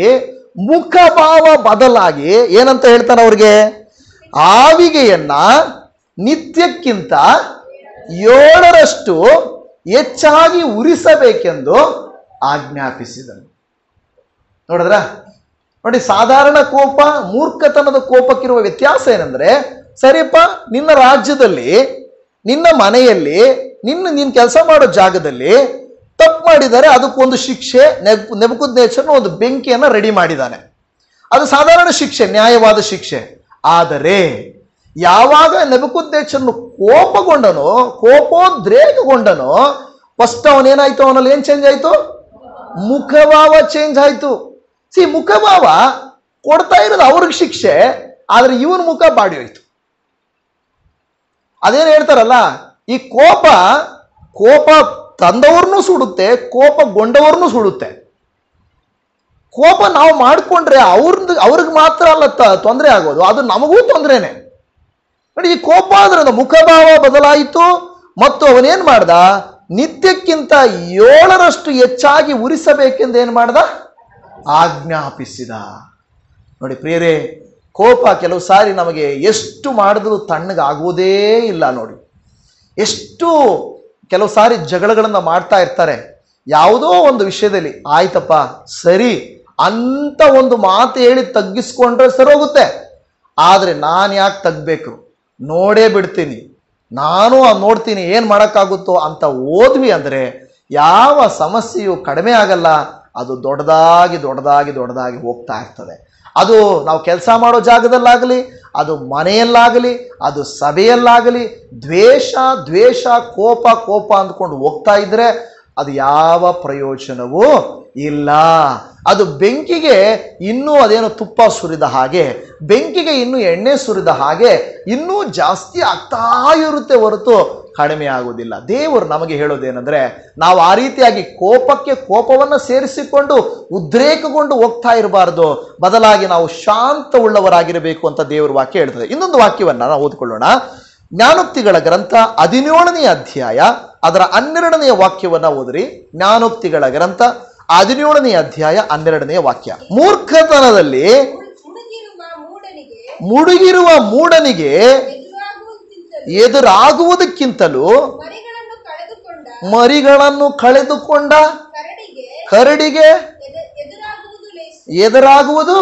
ಮುಖಭಾವ ಬದಲಾಗಿ ಏನಂತ ಹೇಳ್ತಾನೆ ಅವ್ರಿಗೆ, ಆವಿಗೆಯನ್ನ ನಿತ್ಯಕ್ಕಿಂತ 7ರಷ್ಟು ಹೆಚ್ಚಾಗಿ ಉರಿಸಬೇಕೆಂದು ಆಜ್ಞಾಪಿಸಿದನು. ನೋಡಿದ್ರ? ನೋಡಿ, ಸಾಧಾರಣ ಕೋಪ, ಮೂರ್ಖತನದ ಕೋಪಕ್ಕಿರುವ ವ್ಯತ್ಯಾಸ ಏನಂದ್ರೆ, ಸರಿಯಪ್ಪ, ನಿನ್ನ ರಾಜ್ಯದಲ್ಲಿ, ನಿನ್ನ ಮನೆಯಲ್ಲಿ, ನೀನು ಕೆಲಸ ಮಾಡೋ ಜಾಗದಲ್ಲಿ ತಪ್ಪು ಮಾಡಿದರೆ ಅದಕ್ಕೊಂದು ಶಿಕ್ಷೆ. ನೆಬೂಕದ್ನೆಚ್ಚರನು ಒಂದು ಬೆಂಕಿಯನ್ನು ರೆಡಿ ಮಾಡಿದ್ದಾನೆ. ಅದು ಸಾಧಾರಣ ಶಿಕ್ಷೆ, ನ್ಯಾಯವಾದ ಶಿಕ್ಷೆ. ಆದರೆ ಯಾವಾಗ ನೆಬೂಕದ್ನೆಚ್ಚರನು ಕೋಪಗೊಂಡನೋ, ಕೋಪೋದ್ರೇಕಗೊಂಡನೋ, ಫಸ್ಟ್ ಅವನೇನಾಯ್ತು, ಅವನಲ್ಲಿ ಏನ್ ಚೇಂಜ್ ಆಯ್ತು? ಮುಖಭಾವ ಚೇಂಜ್ ಆಯ್ತು. ಮುಖಭಾವ ಕೊಡ್ತಾ ಇರೋದು ಅವ್ರಿಗೆ ಶಿಕ್ಷೆ, ಆದ್ರೆ ಇವನ ಮುಖ ಬಾಡಿ ಹೋಯ್ತು. ಅದೇನು ಹೇಳ್ತಾರಲ್ಲ, ಈ ಕೋಪ ತಂದವ್ರನ್ನೂ ಸುಡುತ್ತೆ, ಕೋಪಗೊಂಡವ್ರನ್ನೂ ಸುಡುತ್ತೆ. ಕೋಪ ನಾವು ಮಾಡಿಕೊಂಡ್ರೆ ಅವ್ರಿಗೆ ಮಾತ್ರ ಅಲ್ಲ ತೊಂದರೆ ಆಗೋದು, ಅದು ನಮಗೂ ತೊಂದರೆನೆ. ನೋಡಿ, ಈ ಕೋಪ ಅಂದ್ರೆ ಮುಖಭಾವ ಬದಲಾಯಿತು, ಮತ್ತು ಅವನೇನ್ ಮಾಡ್ದ, ನಿತ್ಯಕ್ಕಿಂತ 7ರಷ್ಟು ಹೆಚ್ಚಾಗಿ ಉರಿಸಬೇಕೆಂದು ಏನ್ ಮಾಡ್ದ, ಆಜ್ಞಾಪಿಸಿದ. ನೋಡಿ ಪ್ರಿಯರೇ, ಕೋಪ ಕೆಲವು ಸಾರಿ ನಮಗೆ ಎಷ್ಟು ಮಾಡಿದ್ರೂ ತಣ್ಣಗಾಗುವುದೇ ಇಲ್ಲ. ನೋಡಿ, ಎಷ್ಟು ಕೆಲವು ಸಾರಿ ಜಗಳಗಳನ್ನು ಮಾಡ್ತಾ ಇರ್ತಾರೆ ಯಾವುದೋ ಒಂದು ವಿಷಯದಲ್ಲಿ. ಆಯ್ತಪ್ಪ ಸರಿ ಅಂತ ಒಂದು ಮಾತು ಹೇಳಿ ತಗ್ಗಿಸ್ಕೊಂಡ್ರೆ ಸರಿ ಹೋಗುತ್ತೆ. ಆದರೆ ನಾನು ಯಾಕೆ ತಗ್ಬೇಕು, ನೋಡೇ ಬಿಡ್ತೀನಿ, ನಾನು ನೋಡ್ತೀನಿ ಏನು ಮಾಡೋಕ್ಕಾಗುತ್ತೋ ಅಂತ ಹೋದ್ವಿ ಅಂದರೆ ಯಾವ ಸಮಸ್ಯೆಯು ಕಡಿಮೆ ಆಗಲ್ಲ. ಅದು ದೊಡ್ಡದಾಗಿ ದೊಡ್ಡದಾಗಿ ದೊಡ್ಡದಾಗಿ ಹೋಗ್ತಾ ಇರ್ತದೆ. ಅದು ನಾವು ಕೆಲಸ ಮಾಡೋ ಜಾಗದಲ್ಲಾಗಲಿ, ಅದು ಮನೆಯಲ್ಲಾಗಲಿ, ಅದು ಸಭೆಯಲ್ಲಾಗಲಿ, ದ್ವೇಷ ಕೋಪ ಅಂದ್ಕೊಂಡು ಹೋಗ್ತಾ ಇದ್ರೆ ಅದು ಯಾವ ಪ್ರಯೋಜನವೂ ಇಲ್ಲ. ಅದು ಬೆಂಕಿಗೆ ಇನ್ನೂ ಅದೇನೋ ತುಪ್ಪ ಸುರಿದ ಹಾಗೆ, ಬೆಂಕಿಗೆ ಇನ್ನೂ ಎಣ್ಣೆ ಸುರಿದ ಹಾಗೆ ಇನ್ನೂ ಜಾಸ್ತಿ ಆಗ್ತಾ ಇರುತ್ತೆ ಹೊರತು ಕಡಿಮೆ ಆಗುವುದಿಲ್ಲ. ದೇವರು ನಮಗೆ ಹೇಳೋದೇನೆಂದ್ರೆ, ನಾವು ಆ ರೀತಿಯಾಗಿ ಕೋಪಕ್ಕೆ ಕೋಪವನ್ನು ಸೇರಿಸಿಕೊಂಡು ಉದ್ರೇಕಗೊಂಡು ಹೋಗ್ತಾ ಇರಬಾರ್ದು, ಬದಲಾಗಿ ನಾವು ಶಾಂತವುಳ್ಳವರಾಗಿರಬೇಕು ಅಂತ ದೇವರ ವಾಕ್ಯ ಹೇಳ್ತದೆ. ಇನ್ನೊಂದು ವಾಕ್ಯವನ್ನು ನಾವು ಓದ್ಕೊಳ್ಳೋಣ. ಜ್ಞಾನೋಕ್ತಿಗಳ ಗ್ರಂಥ 17ನೇ ಅಧ್ಯಾಯ ಅದರ 12ನೇ ವಾಕ್ಯವನ್ನ ಓದ್ರಿ. ಜ್ಞಾನೋಕ್ತಿಗಳ ಗ್ರಂಥ 17ನೇ ಅಧ್ಯಾಯ 12ನೇ ವಾಕ್ಯ. ಮೂರ್ಖತನದಲ್ಲಿ ಮುಳುಗಿರುವ ಮೂಢನಿಗೆ ಎದುರಾಗುವುದಕ್ಕಿಂತಲೂ ಮರಿಗಳನ್ನು ಕಳೆದುಕೊಂಡ ಕರಡಿಗೆ ಎದುರಾಗುವುದು.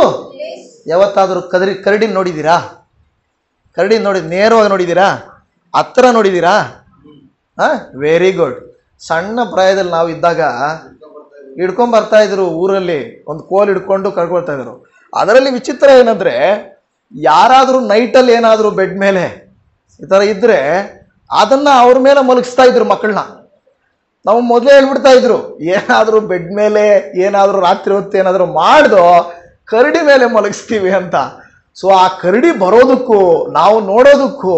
ಯಾವತ್ತಾದರೂ ಕರಡಿ ನೋಡಿದ್ದೀರಾ? ಕರಡಿ ನೇರವಾಗಿ ನೋಡಿದ್ದೀರಾ? ಹತ್ರ ನೋಡಿದ್ದೀರಾ? Very good. ಸಣ್ಣ ಪ್ರಾಯದಲ್ಲಿ ನಾವು ಇದ್ದಾಗ ಹಿಡ್ಕೊಂಬರ್ತಾ ಇದ್ರು, ಊರಲ್ಲಿ ಒಂದು ಕೋಲ್ ಹಿಡ್ಕೊಂಡು ಕರ್ಕೊಳ್ತಾ ಇದ್ರು. ಅದರಲ್ಲಿ ವಿಚಿತ್ರ ಏನಂದ್ರೆ, ಯಾರಾದರೂ ನೈಟಲ್ಲಿ ಏನಾದರೂ ಬೆಡ್ ಮೇಲೆ ಈ ಥರ ಇದ್ರೆ ಅದನ್ನ ಅವ್ರ ಮೇಲೆ ಮಲಗಿಸ್ತಾ ಇದ್ರು ಮಕ್ಕಳನ್ನ. ನಾವು ಮೊದಲೇ ಹೇಳ್ಬಿಡ್ತಾ ಇದ್ರು, ಏನಾದರೂ ಬೆಡ್ ಮೇಲೆ ಏನಾದರೂ ರಾತ್ರಿ ಹೊತ್ತು ಏನಾದರೂ ಮಾಡ್ದೋ ಕರಡಿ ಮೇಲೆ ಮಲಗಿಸ್ತೀವಿ ಅಂತ. ಸೊ ಆ ಕರಡಿ ಬರೋದಕ್ಕೂ ನಾವು ನೋಡೋದಕ್ಕೂ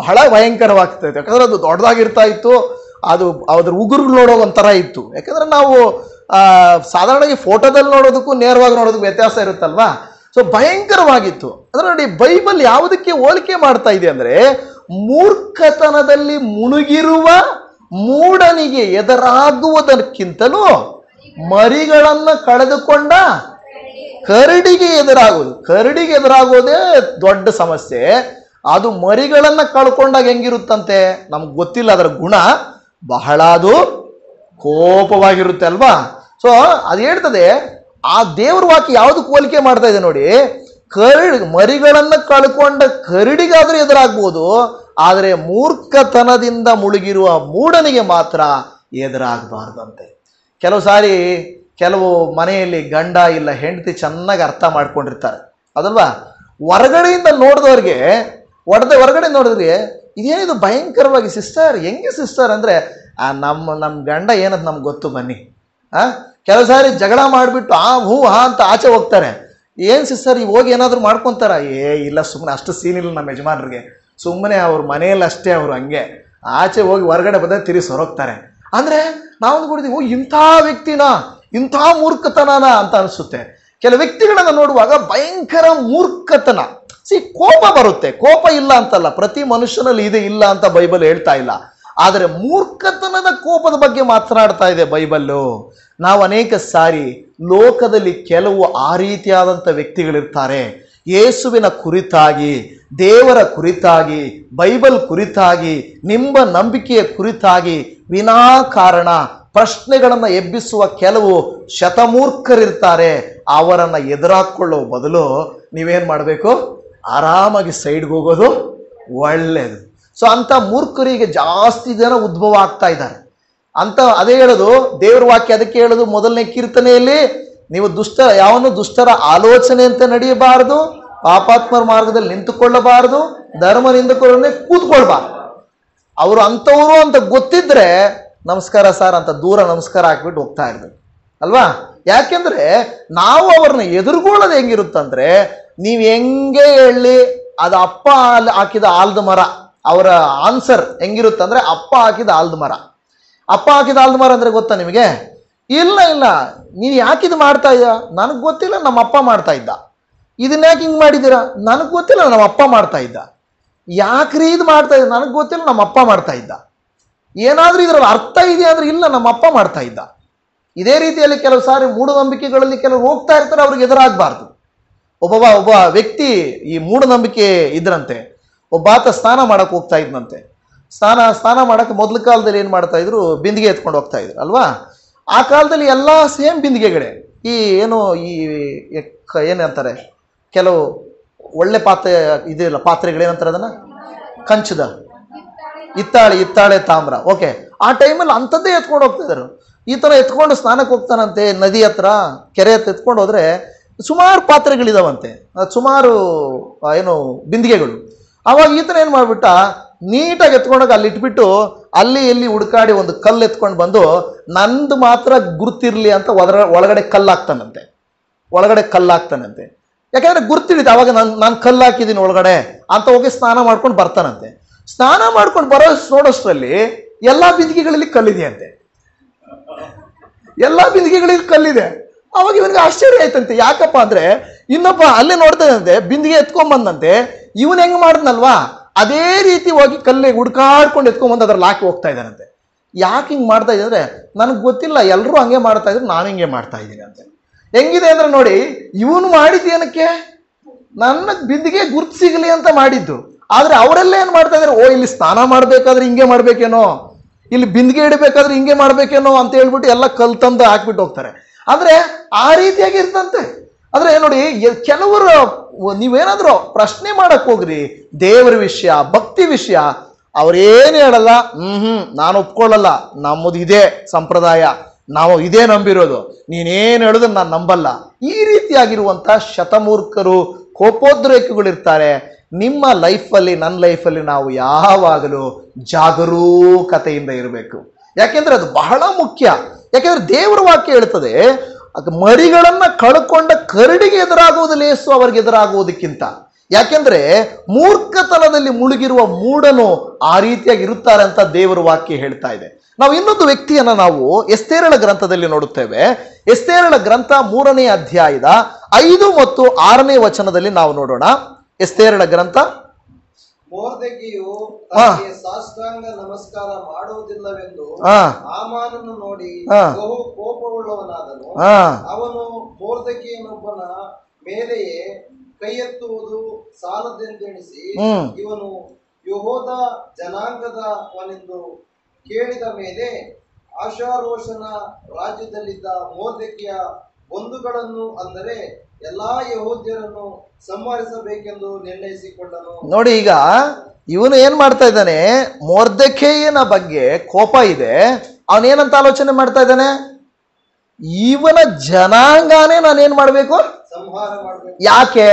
ಬಹಳ ಭಯಂಕರವಾಗ್ತೈತೆ. ಯಾಕಂದ್ರೆ ಅದು ದೊಡ್ಡದಾಗಿರ್ತಾ ಇತ್ತು, ಅದು ಅದ್ರ ಉಗುರು ನೋಡೋ ಒಂಥರ ಇತ್ತು. ಯಾಕಂದ್ರೆ ನಾವು ಸಾಧಾರಣವಾಗಿ ಫೋಟೋದಲ್ಲಿ ನೋಡೋದಕ್ಕೂ ನೇರವಾಗಿ ನೋಡೋದಕ್ಕೂ ವ್ಯತ್ಯಾಸ ಇರುತ್ತಲ್ವಾ. ಸೊ ಭಯಂಕರವಾಗಿತ್ತು. ಅಂದ್ರೆ ನೋಡಿ, ಬೈಬಲ್ ಯಾವುದಕ್ಕೆ ಹೋಲಿಕೆ ಮಾಡ್ತಾ ಇದೆ ಅಂದ್ರೆ, ಮೂರ್ಖತನದಲ್ಲಿ ಮುಳುಗಿರುವ ಮೂಢನಿಗೆ ಎದುರಾಗುವುದಕ್ಕಿಂತಲೂ ಮರಿಗಳನ್ನ ಕಳೆದುಕೊಂಡ ಕರಡಿಗೆ ಎದುರಾಗುವುದು. ಕರಡಿಗೆ ಎದುರಾಗೋದೇ ದೊಡ್ಡ ಸಮಸ್ಯೆ. ಅದು ಮರಿಗಳನ್ನ ಕಳ್ಕೊಂಡಾಗ ಹೆಂಗಿರುತ್ತಂತೆ ನಮ್ಗೆ ಗೊತ್ತಿಲ್ಲ. ಅದರ ಗುಣ ಬಹಳ ಅದು ಕೋಪವಾಗಿರುತ್ತೆ ಅಲ್ವಾ. ಸೊ ಅದು ಹೇಳ್ತದೆ, ಆ ದೇವ್ರ ವಾಕ್ಯ ಯಾವುದಕ್ಕೆ ಹೋಲಿಕೆ ಮಾಡ್ತಾ ಇದೆ ನೋಡಿ, ಮರಿಗಳನ್ನ ಕಳ್ಕೊಂಡ ಕರಡಿಗಾದ್ರೂ ಎದುರಾಗ್ಬೋದು, ಆದರೆ ಮೂರ್ಖತನದಿಂದ ಮುಳುಗಿರುವ ಮೂಢನಿಗೆ ಮಾತ್ರ ಎದುರಾಗಬಾರ್ದಂತೆ. ಕೆಲವು ಸಾರಿ ಕೆಲವು ಮನೆಯಲ್ಲಿ ಗಂಡ ಇಲ್ಲ ಹೆಂಡತಿ ಚೆನ್ನಾಗಿ ಅರ್ಥ ಮಾಡ್ಕೊಂಡಿರ್ತಾರೆ ಅದಲ್ವಾ. ಹೊರಗಡೆಯಿಂದ ನೋಡಿದವ್ರಿಗೆ ಹೊರಗಡೆ ನೋಡಿದ್ರೆ ಇದೇನಿದು ಭಯಂಕರವಾಗಿ ಸಿಸ್ಟರ್, ಹೆಂಗೆ ಸಿಸ್ಟರ್ ಅಂದರೆ ನಮ್ಮ ಗಂಡ ಏನಂತ ನಮ್ಗೆ ಗೊತ್ತು ಬನ್ನಿ. ಕೆಲವು ಸಾರಿ ಜಗಳ ಮಾಡಿಬಿಟ್ಟು ಹೂ ಅಂತ ಆಚೆ ಹೋಗ್ತಾರೆ. ಏನು ಸಿಸ್ಟರ್ ಈಗ ಹೋಗಿ ಏನಾದರೂ ಮಾಡ್ಕೊತಾರ? ಇಲ್ಲ, ಸುಮ್ಮನೆ ಅಷ್ಟು ಸೀನ್ ಇಲ್ಲ ನಮ್ಮ ಯಜಮಾನ್ರಿಗೆ, ಸುಮ್ಮನೆ ಅವ್ರ ಮನೆಯಲ್ಲಿ ಅಷ್ಟೇ, ಅವರು ಹಂಗೆ ಆಚೆ ಹೋಗಿ ಹೊರಗಡೆ ಬಂದರೆ ತಿರುಗಿ ಹೊರಗ್ತಾರೆ. ಅಂದರೆ ನಾವು ಅಂದ್ಕೊಂಡಿದ್ದೀವಿ ಇಂಥ ವ್ಯಕ್ತಿನ, ಇಂಥ ಮೂರ್ಖತನನ ಅಂತ ಅನಿಸುತ್ತೆ. ಕೆಲವು ವ್ಯಕ್ತಿಗಳನ್ನು ನೋಡುವಾಗ ಭಯಂಕರ ಮೂರ್ಖತನ. ಕೋಪ ಬರುತ್ತೆ, ಕೋಪ ಇಲ್ಲ ಅಂತಲ್ಲ, ಪ್ರತಿ ಮನುಷ್ಯನಲ್ಲಿ ಇದೆ, ಇಲ್ಲ ಅಂತ ಬೈಬಲ್ ಹೇಳ್ತಾ ಇಲ್ಲ. ಆದರೆ ಮೂರ್ಖತನದ ಕೋಪದ ಬಗ್ಗೆ ಮಾತನಾಡ್ತಾ ಇದೆ ಬೈಬಲ್ಲು. ನಾವು ಅನೇಕ ಸಾರಿ ಲೋಕದಲ್ಲಿ ಕೆಲವು ಆ ರೀತಿಯಾದಂಥ ವ್ಯಕ್ತಿಗಳಿರ್ತಾರೆ. ಯೇಸುವಿನ ಕುರಿತಾಗಿ, ದೇವರ ಕುರಿತಾಗಿ, ಬೈಬಲ್ ಕುರಿತಾಗಿ, ನಿಮ್ಮ ನಂಬಿಕೆಯ ಕುರಿತಾಗಿ ವಿನಾಕಾರಣ ಪ್ರಶ್ನೆಗಳನ್ನು ಎಬ್ಬಿಸುವ ಕೆಲವು ಶತಮೂರ್ಖರಿರ್ತಾರೆ. ಅವರನ್ನು ಎದುರಾಕೊಳ್ಳೋ ಬದಲು ನೀವೇನು ಮಾಡಬೇಕು? ಆರಾಮಾಗಿ ಸೈಡ್ಗೆ ಹೋಗೋದು ಒಳ್ಳೆಯದು. ಸೊ ಅಂಥ ಮೂರ್ಖರಿಗೆ ಜಾಸ್ತಿ ಜನ ಉದ್ಭವ ಆಗ್ತಾ ಇದ್ದಾರೆ ಅಂತ. ಅದೇ ಹೇಳೋದು ದೇವರ ವಾಕ್ಯ, ಅದಕ್ಕೆ ಹೇಳೋದು ಮೊದಲನೇ ಕೀರ್ತನೆಯಲ್ಲಿ, ನೀವು ಯಾವನು ದುಷ್ಟರ ಆಲೋಚನೆ ಅಂತ ನಡೆಯಬಾರದು, ಪಾಪಾತ್ಮರ ಮಾರ್ಗದಲ್ಲಿ ನಿಂತುಕೊಳ್ಳಬಾರದು, ಧರ್ಮ ನಿಂದಕರನ್ನೇ ಕೂತ್ಕೊಳ್ಬಾರ್ದು. ಅವರು ಅಂಥವ್ರು ಅಂತ ಗೊತ್ತಿದ್ರೆ ನಮಸ್ಕಾರ ಸರ್ ಅಂತ ದೂರ ನಮಸ್ಕಾರ ಹಾಕ್ಬಿಟ್ಟು ಹೋಗ್ತಾ ಇರ್ಬೇಕು ಅಲ್ವಾ? ಯಾಕೆಂದ್ರೆ ನಾವು ಅವ್ರನ್ನ ಎದುರುಗೊಳ್ಳೋದು ಹೆಂಗಿರುತ್ತಂದ್ರೆ, ನೀವು ಹೆಂಗೆ ಹೇಳಿ ಅದು ಅಪ್ಪ ಹಾಕಿದ ಆಲದ ಮರ. ಅವರ ಆನ್ಸರ್ ಹೆಂಗಿರುತ್ತಂದ್ರೆ, ಅಪ್ಪ ಹಾಕಿದ ಆಲದ ಮರ. ಅಪ್ಪ ಹಾಕಿದ ಆಲದ ಮರ ಅಂದ್ರೆ ಗೊತ್ತಾ ನಿಮಗೆ? ಇಲ್ಲ ಇಲ್ಲ, ನೀನು ಯಾಕಿದು ಮಾಡ್ತಾ ಇದ್ದ? ನನಗೆ ಗೊತ್ತಿಲ್ಲ, ನಮ್ಮ ಅಪ್ಪ ಮಾಡ್ತಾ ಇದ್ದ. ಇದನ್ನ ಯಾಕೆ ಹಿಂಗೆ ಮಾಡಿದ್ದೀರಾ? ನನಗೆ ಗೊತ್ತಿಲ್ಲ, ನಮ್ಮ ಅಪ್ಪ ಮಾಡ್ತಾ ಇದ್ದ. ಯಾಕ್ರಿ ಇದು ಮಾಡ್ತಾ ಇದ್ದ? ನನಗೆ ಗೊತ್ತಿಲ್ಲ, ನಮ್ಮ ಅಪ್ಪ ಮಾಡ್ತಾ ಇದ್ದ. ಏನಾದ್ರೂ ಇದರಲ್ಲಿ ಅರ್ಥ ಇದೆ ಅಂದ್ರೆ, ಇಲ್ಲ, ನಮ್ಮ ಅಪ್ಪ ಮಾಡ್ತಾ ಇದ್ದ. ಇದೇ ರೀತಿಯಲ್ಲಿ ಕೆಲವು ಸಾರಿ ಮೂಢನಂಬಿಕೆಗಳಲ್ಲಿ ಕೆಲವರು ಹೋಗ್ತಾ ಇರ್ತಾರೆ, ಅವ್ರಿಗೆ ಎದುರಾಗಬಾರ್ದು. ಒಬ್ಬ ವ್ಯಕ್ತಿ ಈ ಮೂಢನಂಬಿಕೆ ಇದ್ರಂತೆ. ಒಬ್ಬಾತ ಸ್ನಾನ ಮಾಡಕ್ಕೆ ಹೋಗ್ತಾ ಇದ್ನಂತೆ. ಸ್ನಾನ ಮಾಡಕ್ಕೆ ಮೊದಲ ಕಾಲದಲ್ಲಿ ಏನು ಮಾಡ್ತಾ ಇದ್ರು? ಬಿಂದಿಗೆ ಎತ್ಕೊಂಡು ಹೋಗ್ತಾ ಇದ್ರು ಅಲ್ವಾ? ಆ ಕಾಲದಲ್ಲಿ ಎಲ್ಲ ಸೇಮ್ ಬಿಂದಿಗೆಗಳೇ. ಈ ಏನಂತಾರೆ, ಕೆಲವು ಒಳ್ಳೆ ಇದೆಯಲ್ಲ ಪಾತ್ರೆಗಳೇನಂತಾರೆ ಅದನ್ನ, ಕಂಚದ, ಹಿತ್ತಾಳೆ, ತಾಮ್ರ. ಓಕೆ, ಆ ಟೈಮಲ್ಲಿ ಅಂಥದ್ದೇ ಎತ್ಕೊಂಡು ಹೋಗ್ತಾ ಇದ್ರು. ಈ ಥರ ಎತ್ಕೊಂಡು ಸ್ನಾನಕ್ಕೆ ಹೋಗ್ತಾನಂತೆ, ನದಿ ಹತ್ರ, ಕೆರೆ ಹತ್ರ ಎತ್ಕೊಂಡು ಹೋದ್ರೆ ಸುಮಾರು ಪಾತ್ರೆಗಳಿದಾವಂತೆ, ಸುಮಾರು ಬಿಂದಿಗೆಗಳು. ಅವಾಗ ಈತನ ಏನು ಮಾಡ್ಬಿಟ್ಟ, ನೀಟಾಗಿ ಎತ್ಕೊಂಡೋಗಿ ಅಲ್ಲಿ ಇಟ್ಬಿಟ್ಟು ಅಲ್ಲಿ ಎಲ್ಲಿ ಹುಡುಕಾಡಿ ಒಂದು ಕಲ್ಲು ಎತ್ಕೊಂಡು ಬಂದು, ನಂದು ಮಾತ್ರ ಗುರ್ತಿರ್ಲಿ ಅಂತ ಒಳಗಡೆ ಕಲ್ಲಾಗ್ತಾನಂತೆ. ಯಾಕಂದ್ರೆ ಗುರ್ತಿಡಿದ ಅವಾಗ ನಾನು ಕಲ್ಲು ಹಾಕಿದ್ದೀನಿ ಒಳಗಡೆ ಅಂತ ಹೋಗಿ ಸ್ನಾನ ಮಾಡ್ಕೊಂಡು ಬರ್ತಾನಂತೆ. ಸ್ನಾನ ಮಾಡ್ಕೊಂಡು ನೋಡೋಷ್ಟರಲ್ಲಿ ಎಲ್ಲಾ ಬಿಂದಿಗೆಗಳಲ್ಲಿ ಕಲ್ಲಿದೆ ಅಂತೆ. ಎಲ್ಲಾ ಬಿಂದಿಗೆಗಳಲ್ಲಿ ಕಲ್ಲಿದೆ. ಅವಾಗ ಇವನಿಗೆ ಆಶ್ಚರ್ಯ ಆಯ್ತಂತೆ. ಯಾಕಪ್ಪ ಅಂದ್ರೆ, ಇನ್ನೊಬ್ಬ ಅಲ್ಲೇ ನೋಡ್ತಾನಂತೆ, ಬಿಂದಿಗೆ ಎತ್ಕೊಂಡ್ಬಂದಂತೆ. ಇವನ್ ಹೆಂಗ್ ಮಾಡಿದ್ನಲ್ವಾ, ಅದೇ ರೀತಿ ಹೋಗಿ ಕಲ್ಲಿಗೆ ಹುಡ್ಕಾಡ್ಕೊಂಡು ಎತ್ಕೊಂಡ್ಬಂದು ಅದ್ರಲ್ಲಿ ಹಾಕಿ ಹೋಗ್ತಾ ಇದ್ದಾನಂತೆ. ಯಾಕೆ ಹಿಂಗೆ ಮಾಡ್ತಾ ಇದ್ದೆ ಅಂದ್ರೆ, ನನಗೆ ಗೊತ್ತಿಲ್ಲ, ಎಲ್ಲರೂ ಹಂಗೆ ಮಾಡ್ತಾ ಇದ್ರು, ನಾನು ಹಿಂಗೆ ಮಾಡ್ತಾ ಇದ್ದೀನಿ ಅಂತ. ಹೆಂಗಿದೆ ಅಂದ್ರೆ ನೋಡಿ, ಇವನು ಮಾಡಿದ್ದೇನಕ್ಕೆ? ನನ್ನ ಬಿಂದಿಗೆ ಗುರ್ತು ಸಿಗಲಿ ಅಂತ ಮಾಡಿದ್ದು. ಆದ್ರೆ ಅವರೆಲ್ಲ ಏನ್ ಮಾಡ್ತಾ ಇದಾರೆ, ಓ ಇಲ್ಲಿ ಸ್ನಾನ ಮಾಡ್ಬೇಕಾದ್ರೆ ಹಿಂಗೆ ಮಾಡ್ಬೇಕೇನೋ, ಇಲ್ಲಿ ಬಿಂದಿಗೆ ಇಡಬೇಕಾದ್ರೆ ಹಿಂಗೆ ಮಾಡ್ಬೇಕೇನೋ ಅಂತ ಹೇಳ್ಬಿಟ್ಟು ಎಲ್ಲ ಕಲ್ ತಂದು ಹಾಕ್ಬಿಟ್ಟು ಹೋಗ್ತಾರೆ. ಅಂದ್ರೆ ಆ ರೀತಿಯಾಗಿ ಇರ್ತಂತೆ. ಅಂದ್ರೆ ನೋಡಿ, ಕೆಲವರು ನೀವೇನಾದ್ರೂ ಪ್ರಶ್ನೆ ಮಾಡಕ್ ಹೋಗ್ರಿ, ದೇವರ ವಿಷಯ, ಭಕ್ತಿ ವಿಷಯ, ಅವ್ರೇನು ಹೇಳಲ್ಲ, ನಾನು ಒಪ್ಕೊಳ್ಳಲ್ಲ, ನಮ್ಮದು ಇದೇ ಸಂಪ್ರದಾಯ, ನಾವು ಇದೇ ನಂಬಿರೋದು, ನೀನೇನು ಹೇಳಿದ್ರೆ ನಾನು ನಂಬಲ್ಲ. ಈ ರೀತಿಯಾಗಿರುವಂತ ಶತಮೂರ್ಖರು, ಕೋಪೋದ್ರೇಕಗಳಿರ್ತಾರೆ. ನಿಮ್ಮ ಲೈಫಲ್ಲಿ, ನನ್ನ ಲೈಫಲ್ಲಿ ನಾವು ಯಾವಾಗಲೂ ಜಾಗರೂಕತೆಯಿಂದ ಇರಬೇಕು. ಯಾಕೆಂದ್ರೆ ಅದು ಬಹಳ ಮುಖ್ಯ. ಯಾಕೆಂದ್ರೆ ದೇವರ ವಾಕ್ಯ ಹೇಳ್ತದೆ, ಮರಿಗಳನ್ನ ಕಳ್ಕೊಂಡ ಕರಡಿಗೆ ಎದುರಾಗುವುದು ಲೇಸು ಅವರಿಗೆ ಎದುರಾಗುವುದಕ್ಕಿಂತ. ಯಾಕೆಂದ್ರೆ ಮೂರ್ಖತನದಲ್ಲಿ ಮುಳುಗಿರುವ ಮೂಢನು ಆ ರೀತಿಯಾಗಿ ಇರುತ್ತಾರೆ ಅಂತ ದೇವರ ವಾಕ್ಯ ಹೇಳ್ತಾ ಇದೆ. ನಾವು ಇನ್ನೊಂದು ವ್ಯಕ್ತಿಯನ್ನ ನಾವು ಎಸ್ತೇರಳ ಗ್ರಂಥದಲ್ಲಿ ನೋಡುತ್ತೇವೆ. ಎಸ್ತೇರಳ ಗ್ರಂಥ 3ನೇ ಅಧ್ಯಾಯದ 5 ಮತ್ತು 6ನೇ ವಚನದಲ್ಲಿ ನಾವು ನೋಡೋಣ. ಎಸ್ತೇರಳ ಗ್ರಂಥ. ಮೊರ್ದೆಕೈಯು ಸಾಷ್ಟಾಂಗ ನಮಸ್ಕಾರ ಮಾಡುವುದಿಲ್ಲವೆಂದು ಹಾಮಾನನ್ನು ನೋಡಿ ಬಹು ಕೋಪವುಳ್ಳವನಾದನು. ಅವನು ಮೊರ್ದೆಕೈಯನೊಬ್ಬನ ಮೇಲೆಯೇ ಕೈ ಎತ್ತುವುದು ಸಾಲದೆಂದೆಣಿಸಿ, ಇವನು ಯೆಹೂದ ಜನಾಂಗದವನೆಂದು ಕೇಳಿದ ಮೇಲೆ ಆಶಾರೋಷನ ರಾಜ್ಯದಲ್ಲಿದ್ದ ಮೊರ್ದೆಕೈಯ ಬಂಧುಗಳನ್ನು, ಅಂದರೆ ಎಲ್ಲಾ ಯೆಹೂದ್ಯರನ್ನು ಸಂಹರಿಸಬೇಕೆಂದು ನಿರ್ಣಯಿಸಿಕೊಂಡನು. ನೋಡಿ, ಈಗ ಇವನು ಏನ್ ಮಾಡ್ತಾ ಇದ್ದಾನೆ, ಮೊರ್ದೆಕೈಯನ ಬಗ್ಗೆ ಕೋಪ ಇದೆ. ಅವನೇನಂತ ಆಲೋಚನೆ ಮಾಡ್ತಾ ಇದ್ದಾನೆ, ಇವನ ಜನಾಂಗನೇ ನಾನೇನ್ ಮಾಡ್ಬೇಕು, ಸಂಹಾರ ಮಾಡ್ಬೇಕು. ಯಾಕೆ?